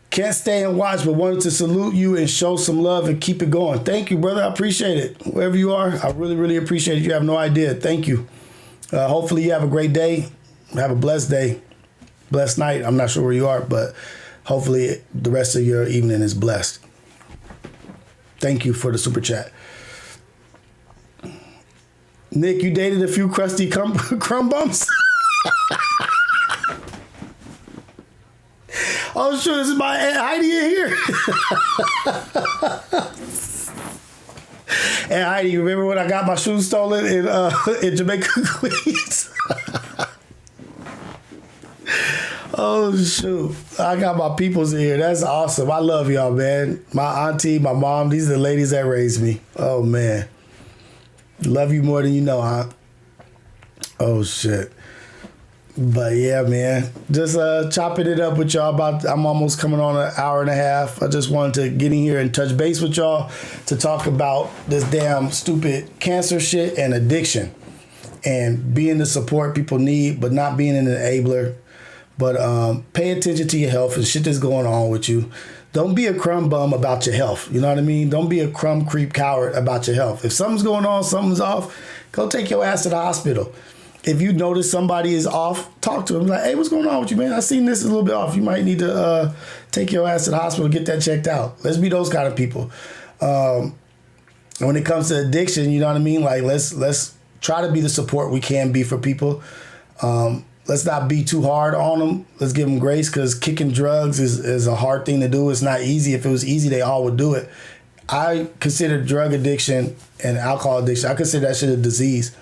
Can't stay and watch, but wanted to salute you and show some love and keep it going. Thank you, brother. I appreciate it. Wherever you are, I really, really appreciate it. You have no idea. Thank you. Hopefully you have a great day. Have a blessed day. Blessed night. I'm not sure where you are, but hopefully the rest of your evening is blessed. Thank you for the Super Chat. Nick, you dated a few crusty crumb bumps? Oh, sure, this is my Aunt Heidi in here. Aunt Heidi, you remember when I got my shoes stolen in Jamaica, Queens? Oh, shoot. I got my peoples in here. That's awesome. I love y'all, man. My auntie, my mom, these are the ladies that raised me. Oh, man. Love you more than you know, huh? Oh, shit. But yeah, man, just chopping it up with y'all. I'm almost coming on an hour and a half. I just wanted to get in here and touch base with y'all to talk about this damn stupid cancer shit and addiction and being the support people need, but not being an enabler. But pay attention to your health and shit that's going on with you. Don't be a crumb bum about your health. You know what I mean? Don't be a crumb creep coward about your health. If something's going on, something's off, go take your ass to the hospital. If you notice somebody is off, talk to them. Like, hey, what's going on with you, man? I seen this a little bit off. You might need to take your ass to the hospital, get that checked out. Let's be those kind of people. When it comes to addiction, you know what I mean? Like, let's try to be the support we can be for people. Let's not be too hard on them. Let's give them grace, because kicking drugs is a hard thing to do. It's not easy. If it was easy, they all would do it. I consider drug addiction and alcohol addiction, I consider that shit a disease.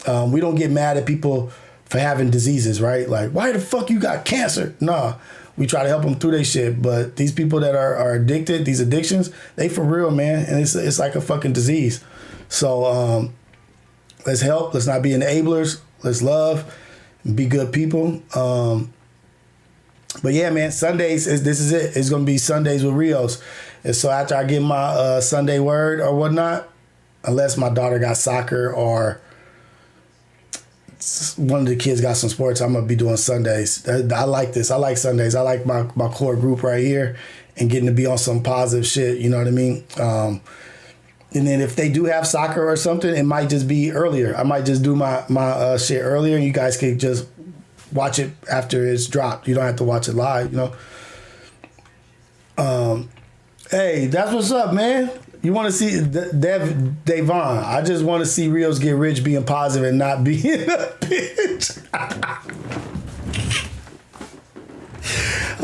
We don't get mad at people for having diseases, right? Like, why the fuck you got cancer? Nah, we try to help them through their shit. But these people that are addicted, these addictions, they for real, man. And it's like a fucking disease. So let's help. Let's not be enablers. Let's love. Be good people. But yeah, man, Sundays, this is it. It's going to be Sundays with Rios. And so after I get my Sunday word or whatnot, unless my daughter got soccer or one of the kids got some sports, I'm going to be doing Sundays. I like this. I like Sundays. I like my core group right here and getting to be on some positive shit. You know what I mean? And then if they do have soccer or something, it might just be earlier. I might just do my shit earlier, and you guys can just watch it after it's dropped. You don't have to watch it live, you know? Hey, that's what's up, man. You want to see Devon? I just want to see Rios get rich being positive and not being a bitch.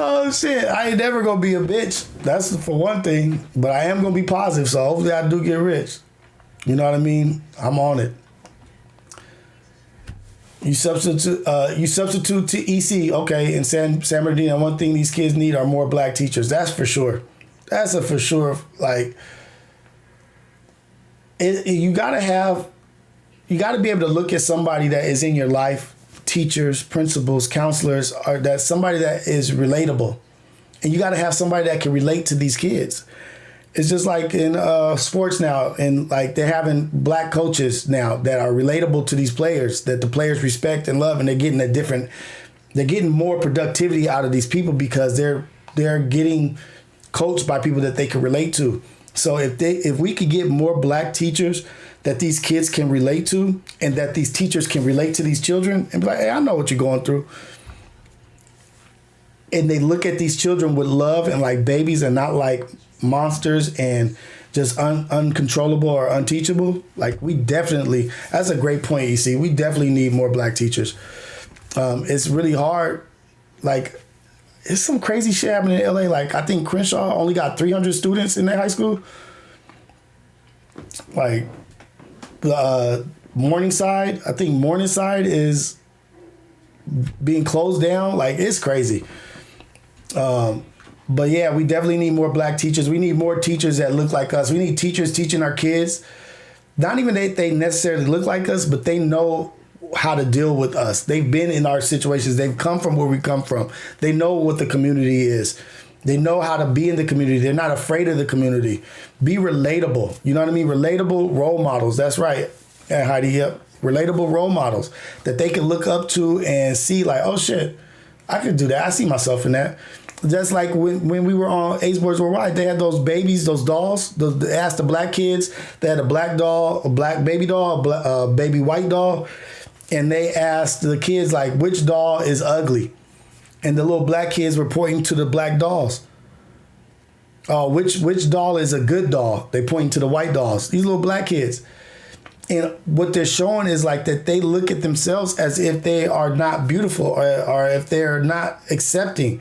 Oh, shit. I ain't never going to be a bitch. That's for one thing. But I am going to be positive, so hopefully I do get rich. You know what I mean? I'm on it. You substitute to EC, okay, in San Bernardino. One thing these kids need are more black teachers. That's for sure. That's a for sure. Like, you gotta be able to look at somebody that is in your life, teachers, principals, counselors, or that somebody that is relatable, and you gotta have somebody that can relate to these kids. It's just like in sports now, and like they're having black coaches now that are relatable to these players, that the players respect and love, and they're getting more productivity out of these people because they're getting coached by people that they can relate to. So if we could get more black teachers that these kids can relate to, and that these teachers can relate to these children and be like, hey, I know what you're going through. And they look at these children with love and like babies and not like monsters and just uncontrollable or unteachable. Like that's a great point, EC. We definitely need more black teachers. It's really hard. Like, it's some crazy shit happening in LA. Like, I think Crenshaw only got 300 students in their high school. Like, Morningside, I think Morningside is being closed down. Like, it's crazy. But yeah, we definitely need more black teachers. We need more teachers that look like us. We need teachers teaching our kids. Not even that they necessarily look like us, but they know how to deal with us. They've been in our situations. They've come from where we come from. They know what the community is. They know how to be in the community. They're not afraid of the community. Be relatable. You know what I mean? Relatable role models. That's right. Yeah, Heidi, yep. Relatable role models that they can look up to and see like, oh shit, I could do that. I see myself in that. Just like when we were on AceboyRios Worldwide, they had those babies, those dolls. They asked the black kids. They had a black doll, a black baby doll, a baby white doll. And they asked the kids, like, which doll is ugly? And the little black kids were pointing to the black dolls. Which doll is a good doll? They pointing to the white dolls. These little black kids. And what they're showing is like that they look at themselves as if they are not beautiful or if they're not accepting.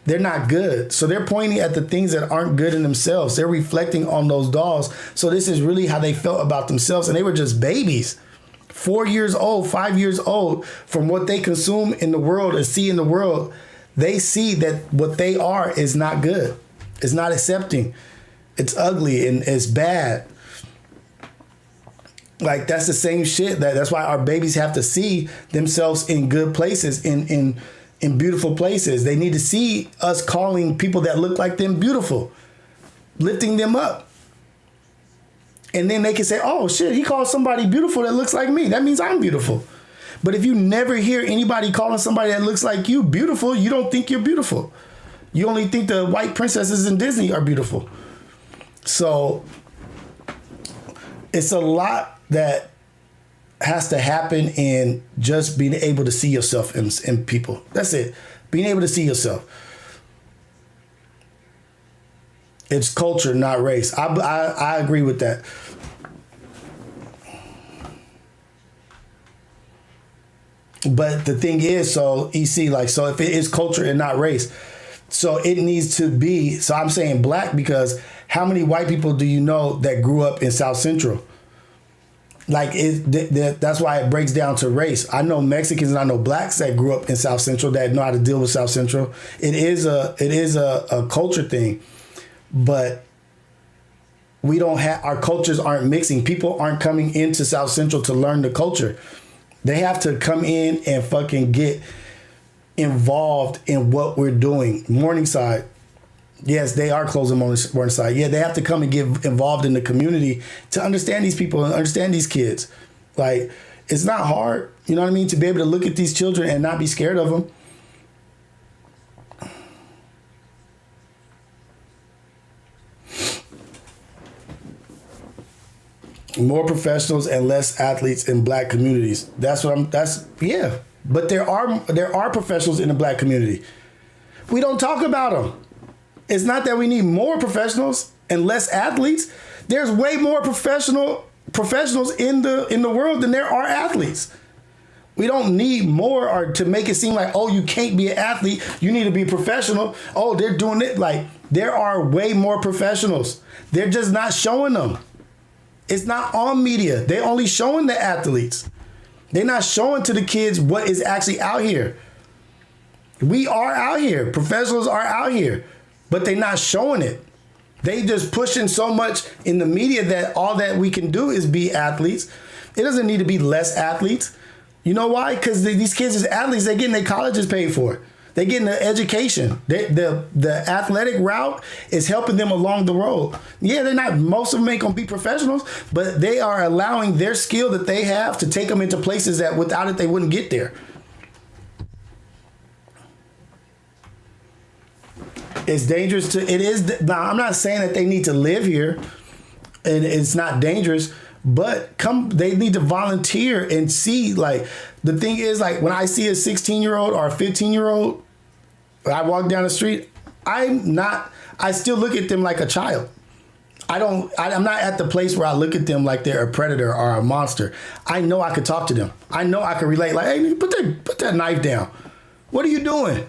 They're not good. So they're pointing at the things that aren't good in themselves. They're reflecting on those dolls. So this is really how they felt about themselves. And they were just babies. 4 years old, 5 years old, from what they consume in the world and see in the world, they see that what they are is not good. It's not accepting. It's ugly and it's bad. Like, that's the same shit. That's why our babies have to see themselves in good places, in beautiful places. They need to see us calling people that look like them beautiful, lifting them up. And then they can say, oh shit, he called somebody beautiful that looks like me. That means I'm beautiful. But if you never hear anybody calling somebody that looks like you beautiful, you don't think you're beautiful. You only think the white princesses in Disney are beautiful. So it's a lot that has to happen in just being able to see yourself in people. That's it. Being able to see yourself. It's culture, not race. I agree with that. But the thing is, so EC, like, so if it is culture and not race, so it needs to be, so I'm saying black because how many white people do you know that grew up in South Central? Like, that's why it breaks down to race. I know Mexicans and I know blacks that grew up in South Central that know how to deal with South Central. It is a culture thing, but we don't have, our cultures aren't mixing. People aren't coming into South Central to learn the culture. They have to come in and fucking get involved in what we're doing. Morningside, yes, they are closing Morningside. Yeah, they have to come and get involved in the community to understand these people and understand these kids. Like, it's not hard, you know what I mean, to be able to look at these children and not be scared of them. More professionals and less athletes in black communities. Yeah. But there are professionals in the black community. We don't talk about them. It's not that we need more professionals and less athletes. There's way more professionals in the world than there are athletes. We don't need more or to make it seem like, oh, you can't be an athlete. You need to be a professional. Oh, they're doing it. Like, there are way more professionals. They're just not showing them. It's not on media. They're only showing the athletes. They're not showing to the kids what is actually out here. We are out here. Professionals are out here, but they're not showing it. They just pushing so much in the media that all that we can do is be athletes. It doesn't need to be less athletes. You know why? Because these kids as athletes, they're getting their colleges paid for. They're getting the education. The athletic route is helping them along the road. Yeah, they're not, most of them ain't gonna be professionals, but they are allowing their skill that they have to take them into places that without it, they wouldn't get there. It's dangerous to, it is, now I'm not saying that they need to live here and it's not dangerous, but they need to volunteer and see, like, the thing is, like, when I see a 16-year-old or a 15-year-old, I walk down the street, I still look at them like a child. I'm not at the place where I look at them like they're a predator or a monster. I know I could talk to them. I know I could relate, like, hey, put that knife down. What are you doing?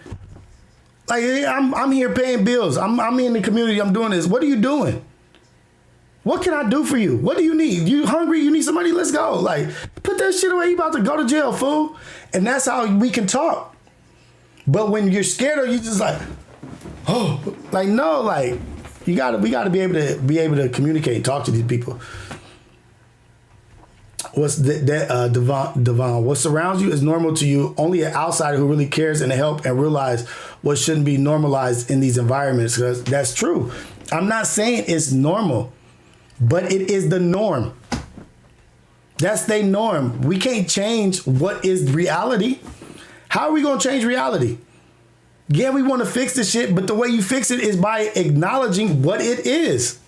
Like, I'm here paying bills. I'm in the community. I'm doing this. What are you doing? What can I do for you? What do you need? You hungry? You need some money? Let's go. Like, put that shit away. You about to go to jail, fool. And that's how we can talk. But when you're scared of, you just like, oh, like, no, like, we gotta be able to communicate, talk to these people. Devon, what surrounds you is normal to you. Only an outsider who really cares and help and realize what shouldn't be normalized in these environments. Because that's true. I'm not saying it's normal, but it is the norm. That's their norm. We can't change what is reality. How are we going to change reality? Yeah, we want to fix the shit, but the way you fix it is by acknowledging what it is.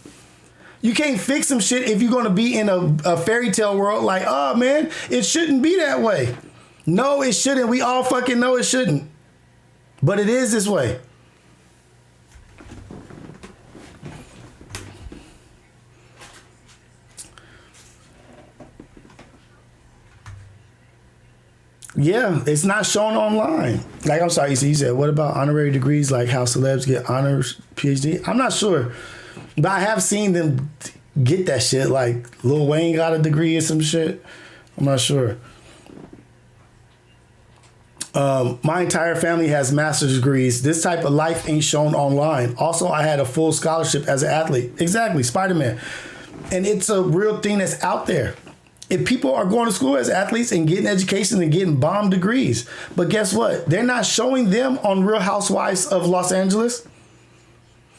You can't fix some shit if you're going to be in a fairy tale world like, oh, man, it shouldn't be that way. No, it shouldn't. We all fucking know it shouldn't. But it is this way. Yeah, it's not shown online. Like, I'm sorry, you said, what about honorary degrees, like how celebs get honors PhD? I'm not sure. But I have seen them get that shit. Like Lil Wayne got a degree or some shit. I'm not sure. My entire family has master's degrees. This type of life ain't shown online. Also, I had a full scholarship as an athlete. Exactly, Spider-Man. And it's a real thing that's out there. If people are going to school as athletes and getting education and getting bomb degrees. But guess what? They're not showing them on Real Housewives of Los Angeles.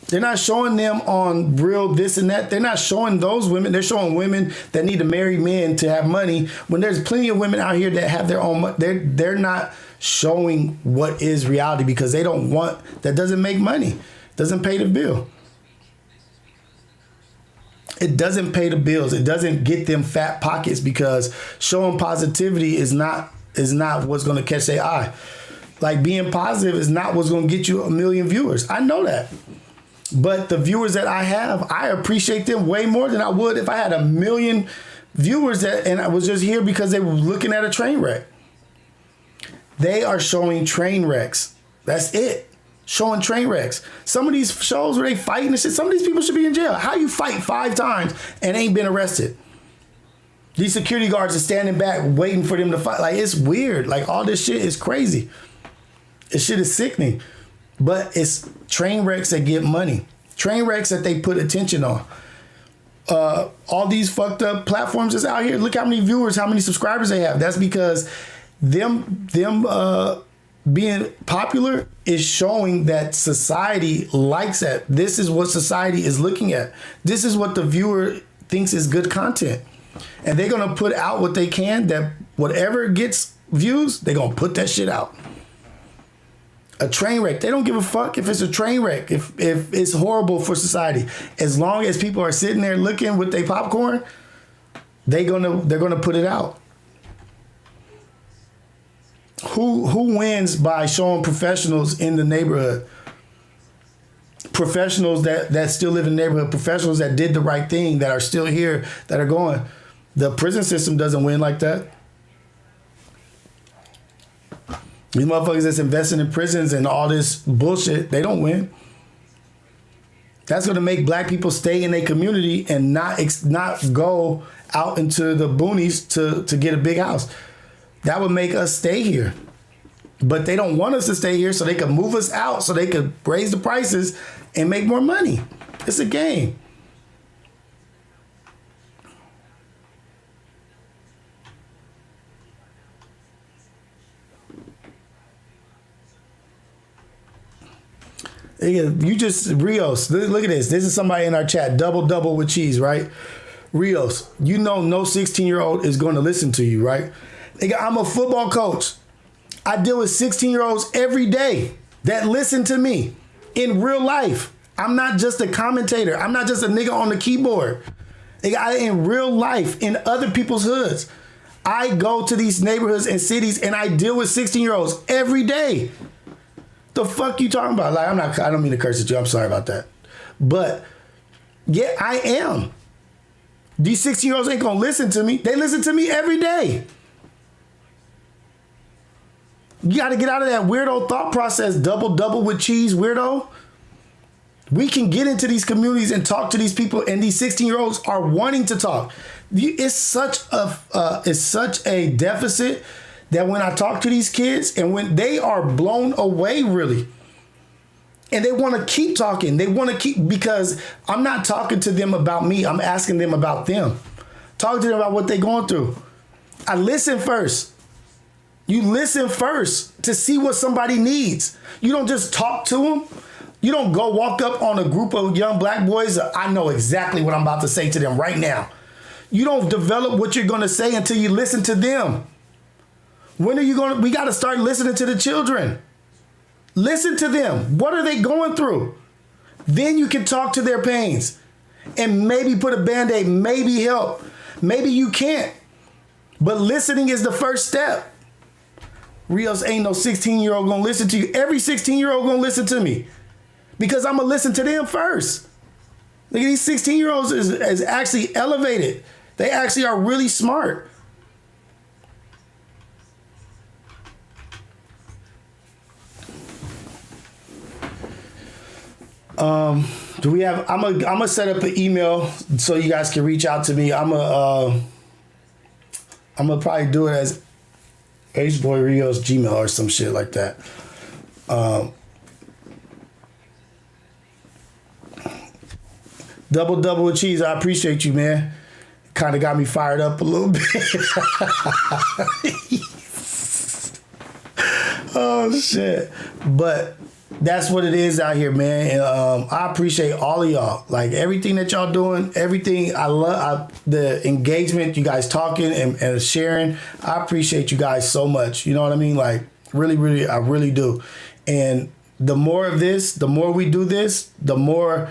They're not showing them on Real this and that. They're not showing those women. They're showing women that need to marry men to have money when there's plenty of women out here that have their own money. They're not showing what is reality because they don't want, that doesn't make money. Doesn't pay the bill. It doesn't pay the bills. It doesn't get them fat pockets because showing positivity is not what's going to catch their eye. Like being positive is not what's going to get you 1 million viewers. I know that. But the viewers that I have, I appreciate them way more than I would if I had 1 million viewers and I was just here because they were looking at a train wreck. They are showing train wrecks. That's it. Showing train wrecks. Some of these shows where they fighting and shit, some of these people should be in jail. How you fight 5 times and ain't been arrested? These security guards are standing back waiting for them to fight. Like, it's weird. Like, all this shit is crazy. This shit is sickening. But it's train wrecks that get money. Train wrecks that they put attention on. All these fucked up platforms that's out here, look how many viewers, how many subscribers they have. That's because them being popular is showing that society likes that. This is what society is looking at. This is what the viewer thinks is good content. And they're going to put out what they can, that whatever gets views, they're going to put that shit out. A train wreck, they don't give a fuck if it's a train wreck, if it's horrible for society. As long as people are sitting there looking with their popcorn, they're gonna put it out. Who wins by showing professionals in the neighborhood? Professionals that still live in the neighborhood, professionals that did the right thing, that are still here, that are going. The prison system doesn't win like that. These motherfuckers that's investing in prisons and all this bullshit, they don't win. That's going to make black people stay in their community and not go out into the boonies to get a big house. That would make us stay here. But they don't want us to stay here so they can move us out so they could raise the prices and make more money. It's a game. You just, Rios, look at this. This is somebody in our chat, double with cheese, right? Rios, you know no 16-year-old is going to listen to you, right? I'm a football coach. I deal with 16-year-olds every day that listen to me in real life. I'm not just a commentator. I'm not just a nigga on the keyboard. In real life, in other people's hoods, I go to these neighborhoods and cities and I deal with 16-year-olds every day. The fuck you talking about? Like, I don't mean to curse at you. I'm sorry about that. But yeah, I am. These 16-year-olds ain't gonna listen to me. They listen to me every day. You gotta get out of that weirdo thought process, double with cheese, weirdo. We can get into these communities and talk to these people, and these 16-year-olds are wanting to talk. It's such a deficit that when I talk to these kids and when they are blown away, really, and they want to keep talking, because I'm not talking to them about me. I'm asking them about them. Talking to them about what they're going through. I listen first. You listen first to see what somebody needs. You don't just talk to them. You don't go walk up on a group of young black boys. I know exactly what I'm about to say to them right now. You don't develop what you're going to say until you listen to them. When are you going to, we got to start listening to the children. Listen to them. What are they going through? Then you can talk to their pains and maybe put a Band-Aid, maybe help. Maybe you can't. But listening is the first step. Rios, ain't no 16-year-old going to listen to you. Every 16-year-old going to listen to me because I'm going to listen to them first. Look at these 16-year-olds is actually elevated. They actually are really smart. Do we have? I'm gonna set up an email so you guys can reach out to me. I'm gonna probably do it as AceboyRios Gmail or some shit like that. Double with cheese. I appreciate you, man. Kind of got me fired up a little bit. Oh shit! But that's what it is out here, man. And I appreciate all of y'all. Like everything that y'all doing, everything. I love the engagement, you guys talking and sharing. I appreciate you guys so much. You know what I mean? Like really, I really do. And the more of this, the more we do this, the more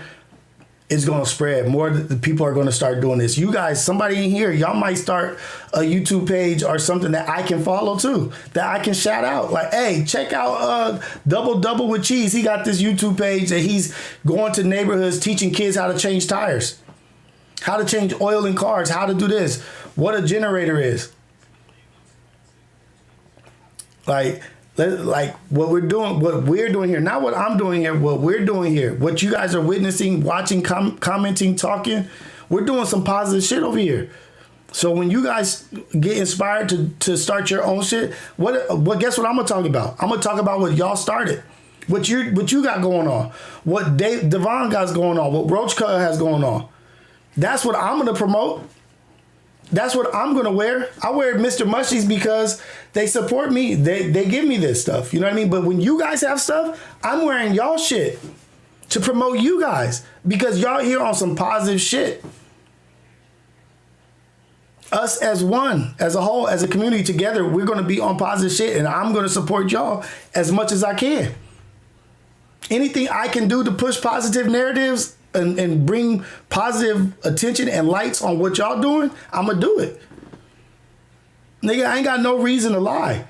it's going to spread. More the people are going to start doing this. You guys, somebody in here, y'all might start a YouTube page or something that I can follow too, that I can shout out. Like, hey, check out Double with Cheese. He got this YouTube page that he's going to neighborhoods teaching kids how to change tires, how to change oil in cars, how to do this, what a generator is. Like what we're doing here, not what I'm doing here, what we're doing here, what you guys are witnessing, watching, commenting, talking, we're doing some positive shit over here. So when you guys get inspired to start your own shit, guess what I'm gonna talk about? I'm gonna talk about what y'all started, what you got going on, what Devon got going on, what Roach Cut has going on. That's what I'm gonna promote. That's what I'm gonna wear. I wear Mr. Mushies because they support me. They give me this stuff. You know what I mean? But when you guys have stuff, I'm wearing y'all shit to promote you guys because y'all here on some positive shit. Us as one, as a whole, as a community together, we're gonna be on positive shit, and I'm gonna support y'all as much as I can. Anything I can do to push positive narratives and bring positive attention and lights on what y'all doing, I'm gonna do it. Nigga, I ain't got no reason to lie.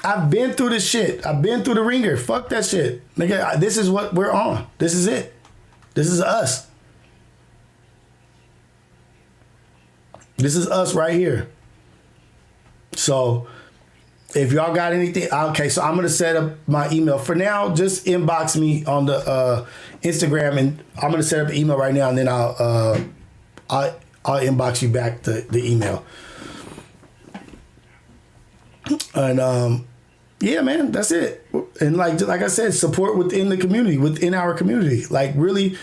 I've been through this shit. I've been through the ringer. Fuck that shit. Nigga, this is what we're on. This is it. This is us. This is us right here. So if y'all got anything, okay, so I'm going to set up my email. For now, just inbox me on the Instagram, and I'm going to set up an email right now, and then I'll inbox you back the email. And yeah, man, that's it. And like I said, support within the community, within our community. Like really,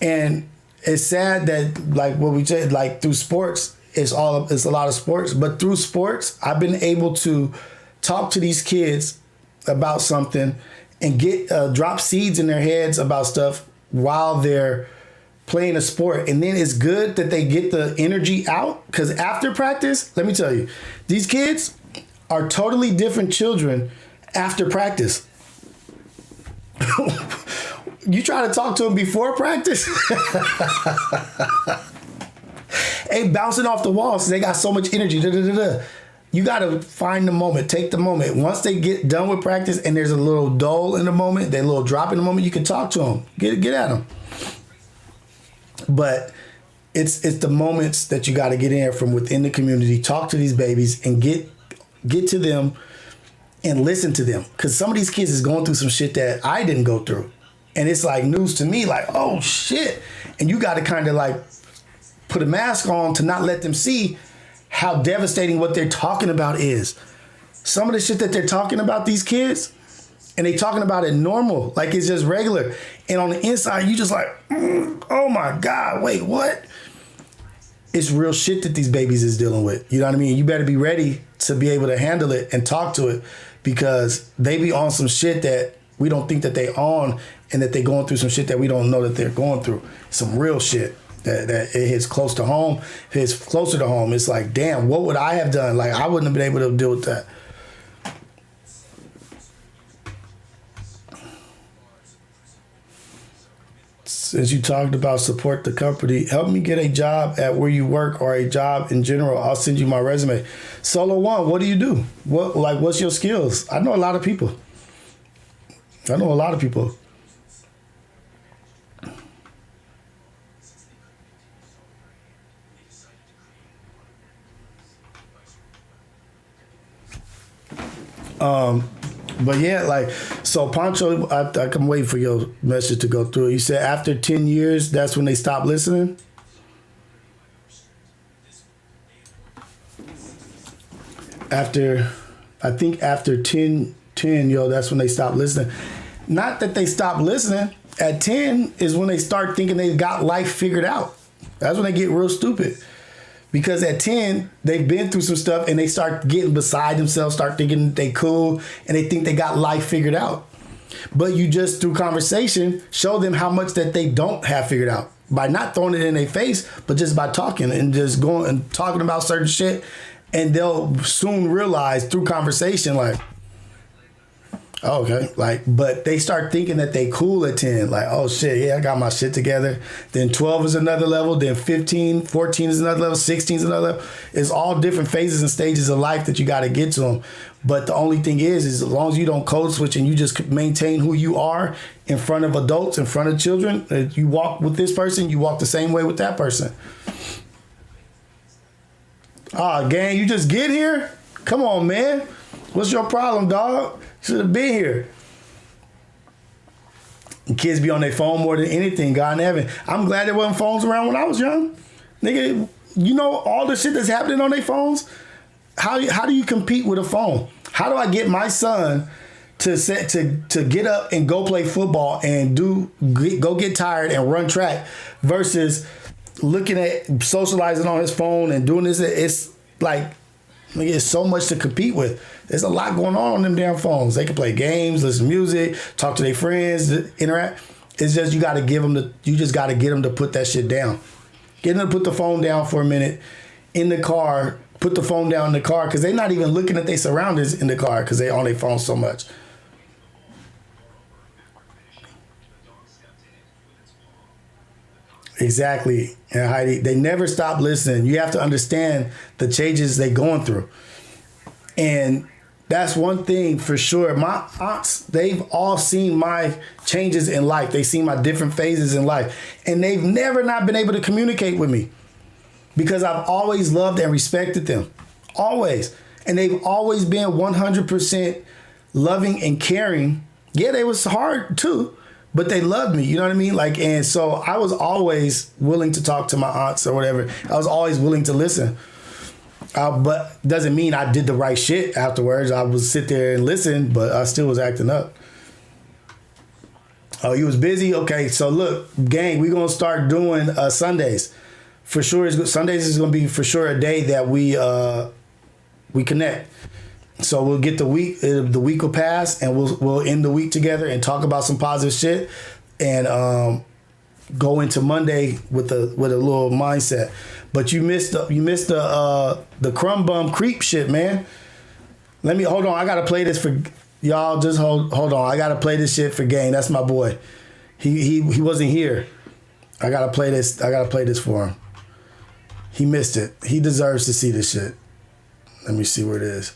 And it's sad that, like what we said, like through sports, it's a lot of sports, but through sports, I've been able to talk to these kids about something and get drop seeds in their heads about stuff while they're playing a sport. And then it's good that they get the energy out, because after practice, let me tell you, these kids are totally different children after practice. You try to talk to them before practice, they bouncing off the walls. They got so much energy. You got to find the moment, take the moment. Once they get done with practice and there's a little dull in the moment, that little drop in the moment, you can talk to them, get at them. But it's the moments that you got to get in from within the community, talk to these babies and get to them and listen to them. Because some of these kids is going through some shit that I didn't go through. And it's like news to me, like, oh shit. And you got to kind of like put a mask on to not let them see how devastating what they're talking about is. Some of the shit that they're talking about, these kids, and they talking about it normal, like it's just regular. And on the inside, you just like, oh my God, wait, what? It's real shit that these babies is dealing with. You know what I mean? You better be ready to be able to handle it and talk to it, because they be on some shit that we don't think that they on, and that they going through some shit that we don't know that they're going through. Some real shit that it hits close to home, hits closer to home. It's like, damn, what would I have done? Like, I wouldn't have been able to deal with that. Since you talked about support the company, help me get a job at where you work or a job in general. I'll send you my resume. Solo One, what do you do? What's your skills? I know a lot of people. But yeah, like, so Pancho, I'm waiting for your message to go through. You said after 10 years, that's when they stop listening? I think after 10, that's when they stop listening. Not that they stop listening. At 10 is when they start thinking they got life figured out. That's when they get real stupid. Because at 10, they've been through some stuff and they start getting beside themselves, start thinking they cool, and they think they got life figured out. But you just, through conversation, show them how much that they don't have figured out. By not throwing it in their face, but just by talking and just going and talking about certain shit. And they'll soon realize through conversation, like, oh, okay, like, but they start thinking that they cool at 10, like, oh shit, yeah, I got my shit together. Then 12 is another level, then 15, 14 is another level, 16 is another level. It's all different phases and stages of life that you got to get to them. But the only thing is as long as you don't code switch and you just maintain who you are in front of adults, in front of children, you walk with this person, you walk the same way with that person. Gang, you just get here? Come on, man. What's your problem, dog? Should have been here. And kids be on their phone more than anything, God in heaven. I'm glad there wasn't phones around when I was young. Nigga, you know all the shit that's happening on their phones? How do you compete with a phone? How do I get my son to get up and go play football and go get tired and run track versus looking at socializing on his phone and doing this? It's like, nigga, it's so much to compete with. There's a lot going on them damn phones. They can play games, listen to music, talk to their friends, interact. It's just you just got to get them to put that shit down. Get them to put the phone down for a minute in the car. Put the phone down in the car because they're not even looking at their surroundings in the car because they're on their phone so much. Exactly. And Heidi, they never stop listening. You have to understand the changes they're going through. And that's one thing for sure. My aunts, they've all seen my changes in life. They've seen my different phases in life. And they've never not been able to communicate with me because I've always loved and respected them. Always. And they've always been 100% loving and caring. Yeah, they was hard too, but they loved me. You know what I mean? Like, and so I was always willing to talk to my aunts or whatever. I was always willing to listen. But doesn't mean I did the right shit afterwards. I would sit there and listen, but I still was acting up. Oh, you was busy? Okay, so look, gang, we're going to start doing Sundays. For sure, Sundays is going to be for sure a day that we connect. So we'll get the week will pass, and we'll end the week together and talk about some positive shit, and go into Monday with a little mindset. But you missed the crumb bum creep shit, man. Let me hold on. I gotta play this for y'all. Just hold on. I gotta play this shit for Gang. That's my boy. He wasn't here. I gotta play this. I gotta play this for him. He missed it. He deserves to see this shit. Let me see where it is.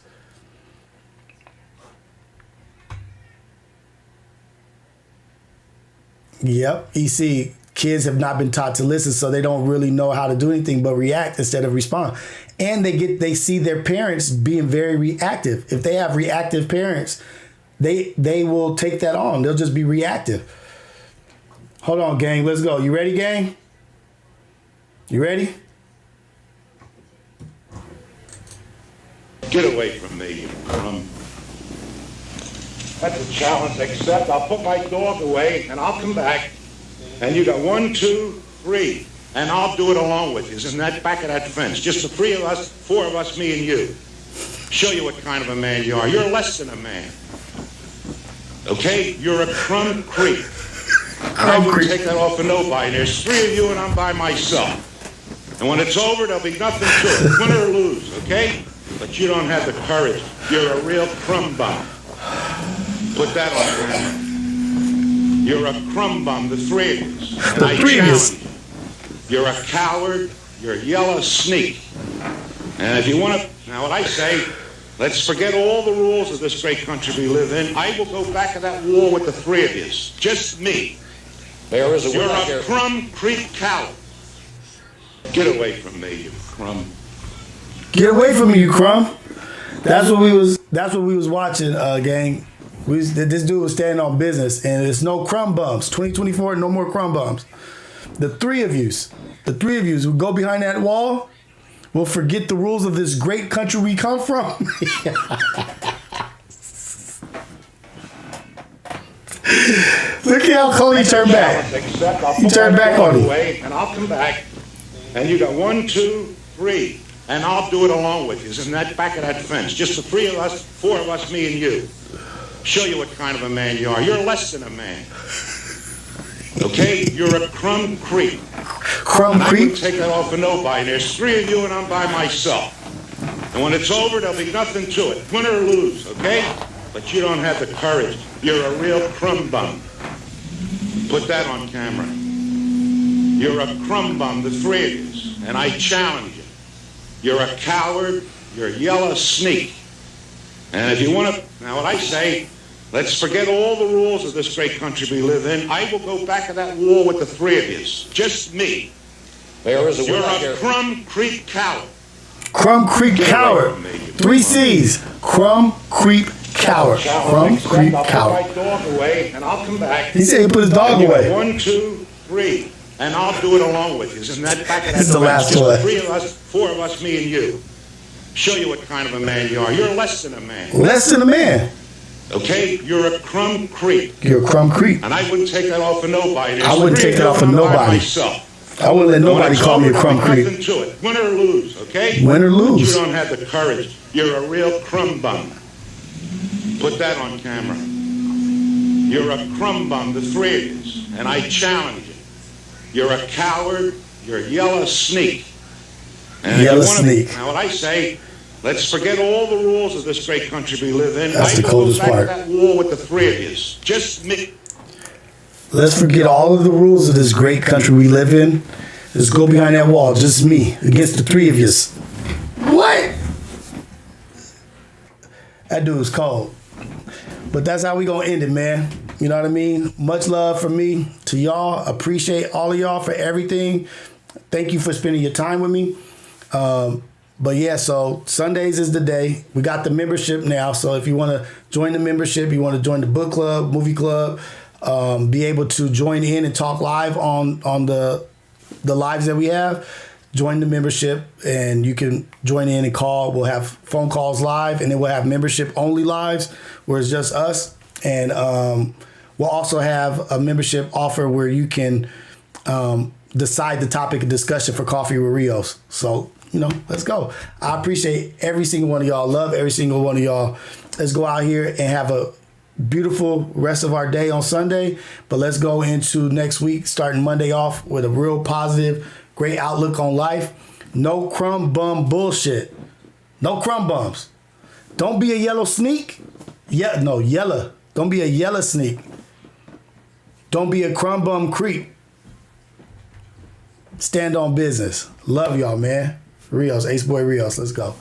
Yep. EC, kids have not been taught to listen, so they don't really know how to do anything but react instead of respond. And they see their parents being very reactive. If they have reactive parents, they will take that on. They'll just be reactive. Hold on, gang. Let's go. You ready, gang? You ready? Get away from me, you crumb. That's a challenge, except I'll put my dog away and I'll come back. And you got 1, 2, 3. And I'll do it along with you. It's in that back of that fence. Just the 3 of us, 4 of us, me and you. Show you what kind of a man you are. You're less than a man. Okay? You're a crumb creep. And I wouldn't take that off of nobody. There's 3 of you and I'm by myself. And when it's over, there'll be nothing to it. Win or lose, okay? But you don't have the courage. You're a real crumb bum. Put that on camera. You're a crumb bum, the 3 of you. And I challenge you. You're a coward. You're a yellow sneak. And if you want to, now what I say, let's forget all the rules of this great country we live in. I will go back to that war with the 3 of you. Just me. There is a You're a crumb creep coward. Get away from me, you crumb. Get away from me, you crumb. That's what we was watching, gang. This dude was standing on business, and it's no crumb bumps. 2024, no more crumb bumps. The 3 of yous who go behind that wall will forget the rules of this great country we come from. Look at how Cody turned back. He turned back on you. And I'll come back, and you got 1, 2, 3. And I'll do it along with you. It's in that back of that fence. Just the 3 of us, 4 of us, me and you. Show you what kind of a man you are. You're less than a man. Okay? You're a crumb creep. Crumb I creep? wouldn't take that off of nobody. There's 3 of you and I'm by myself. And when it's over, there'll be nothing to it. Win or lose, okay? But you don't have the courage. You're a real crumb bum. Put that on camera. You're a crumb bum, the 3 of you. And I challenge you. You're a coward. You're a yellow sneak. And if you want to, now what I say, let's forget all the rules of this great country we live in. I will go back to that war with the 3 of you. Just me. There is a You're a crumb creep coward. Crumb creep coward. 3 C's. Crumb creep coward. Crumb creep I'll coward. put my dog away and I'll come back. He said he put his dog away. 1, 2, 3. And I'll do it along with you. Isn't that back of that This is the last fence? one. Just 3 of us, 4 of us, me and you. Show you what kind of a man you are. You're less than a man. Less than a man. Okay? You're a crumb creep. You're a crumb creep. And I wouldn't take that off of nobody. I wouldn't take that off of nobody. Myself. I wouldn't let nobody call me a crumb creep. Nothing to it. Win or lose, okay? Win or lose. You don't have the courage. You're a real crumb bum. Put that on camera. You're a crumb bum, the 3 of you. And I challenge you. You're a coward. You're a yellow sneak. And Yellow if you sneak. Now what I say, let's forget all the rules of this great country we live in. That's the I will coldest go back part. to that war with the 3 of you. Just me. Let's forget all of the rules of this great country we live in. Let's go behind that wall, just me, against the 3 of yous. What? That dude was cold. But that's how we gonna end it, man. You know what I mean? Much love from me to y'all. Appreciate all of y'all for everything. Thank you for spending your time with me. But yeah, so Sundays is the day. We got the membership now. So if you want to join the membership, you want to join the book club, movie club, be able to join in and talk live on the lives that we have, join the membership and you can join in and call. We'll have phone calls live and then we'll have membership only lives where it's just us. And We'll also have a membership offer where you can decide the topic of discussion for Coffee with Rios. So, let's go. I appreciate every single one of y'all. Love every single one of y'all. Let's go out here and have a beautiful rest of our day on Sunday. But let's go into next week, starting Monday off with a real positive, great outlook on life. No crumb bum bullshit. No crumb bums. Don't be a yellow sneak. Yellow. Don't be a yellow sneak. Don't be a crumb bum creep. Stand on business. Love y'all, man. Rios, AceboyRios. Let's go.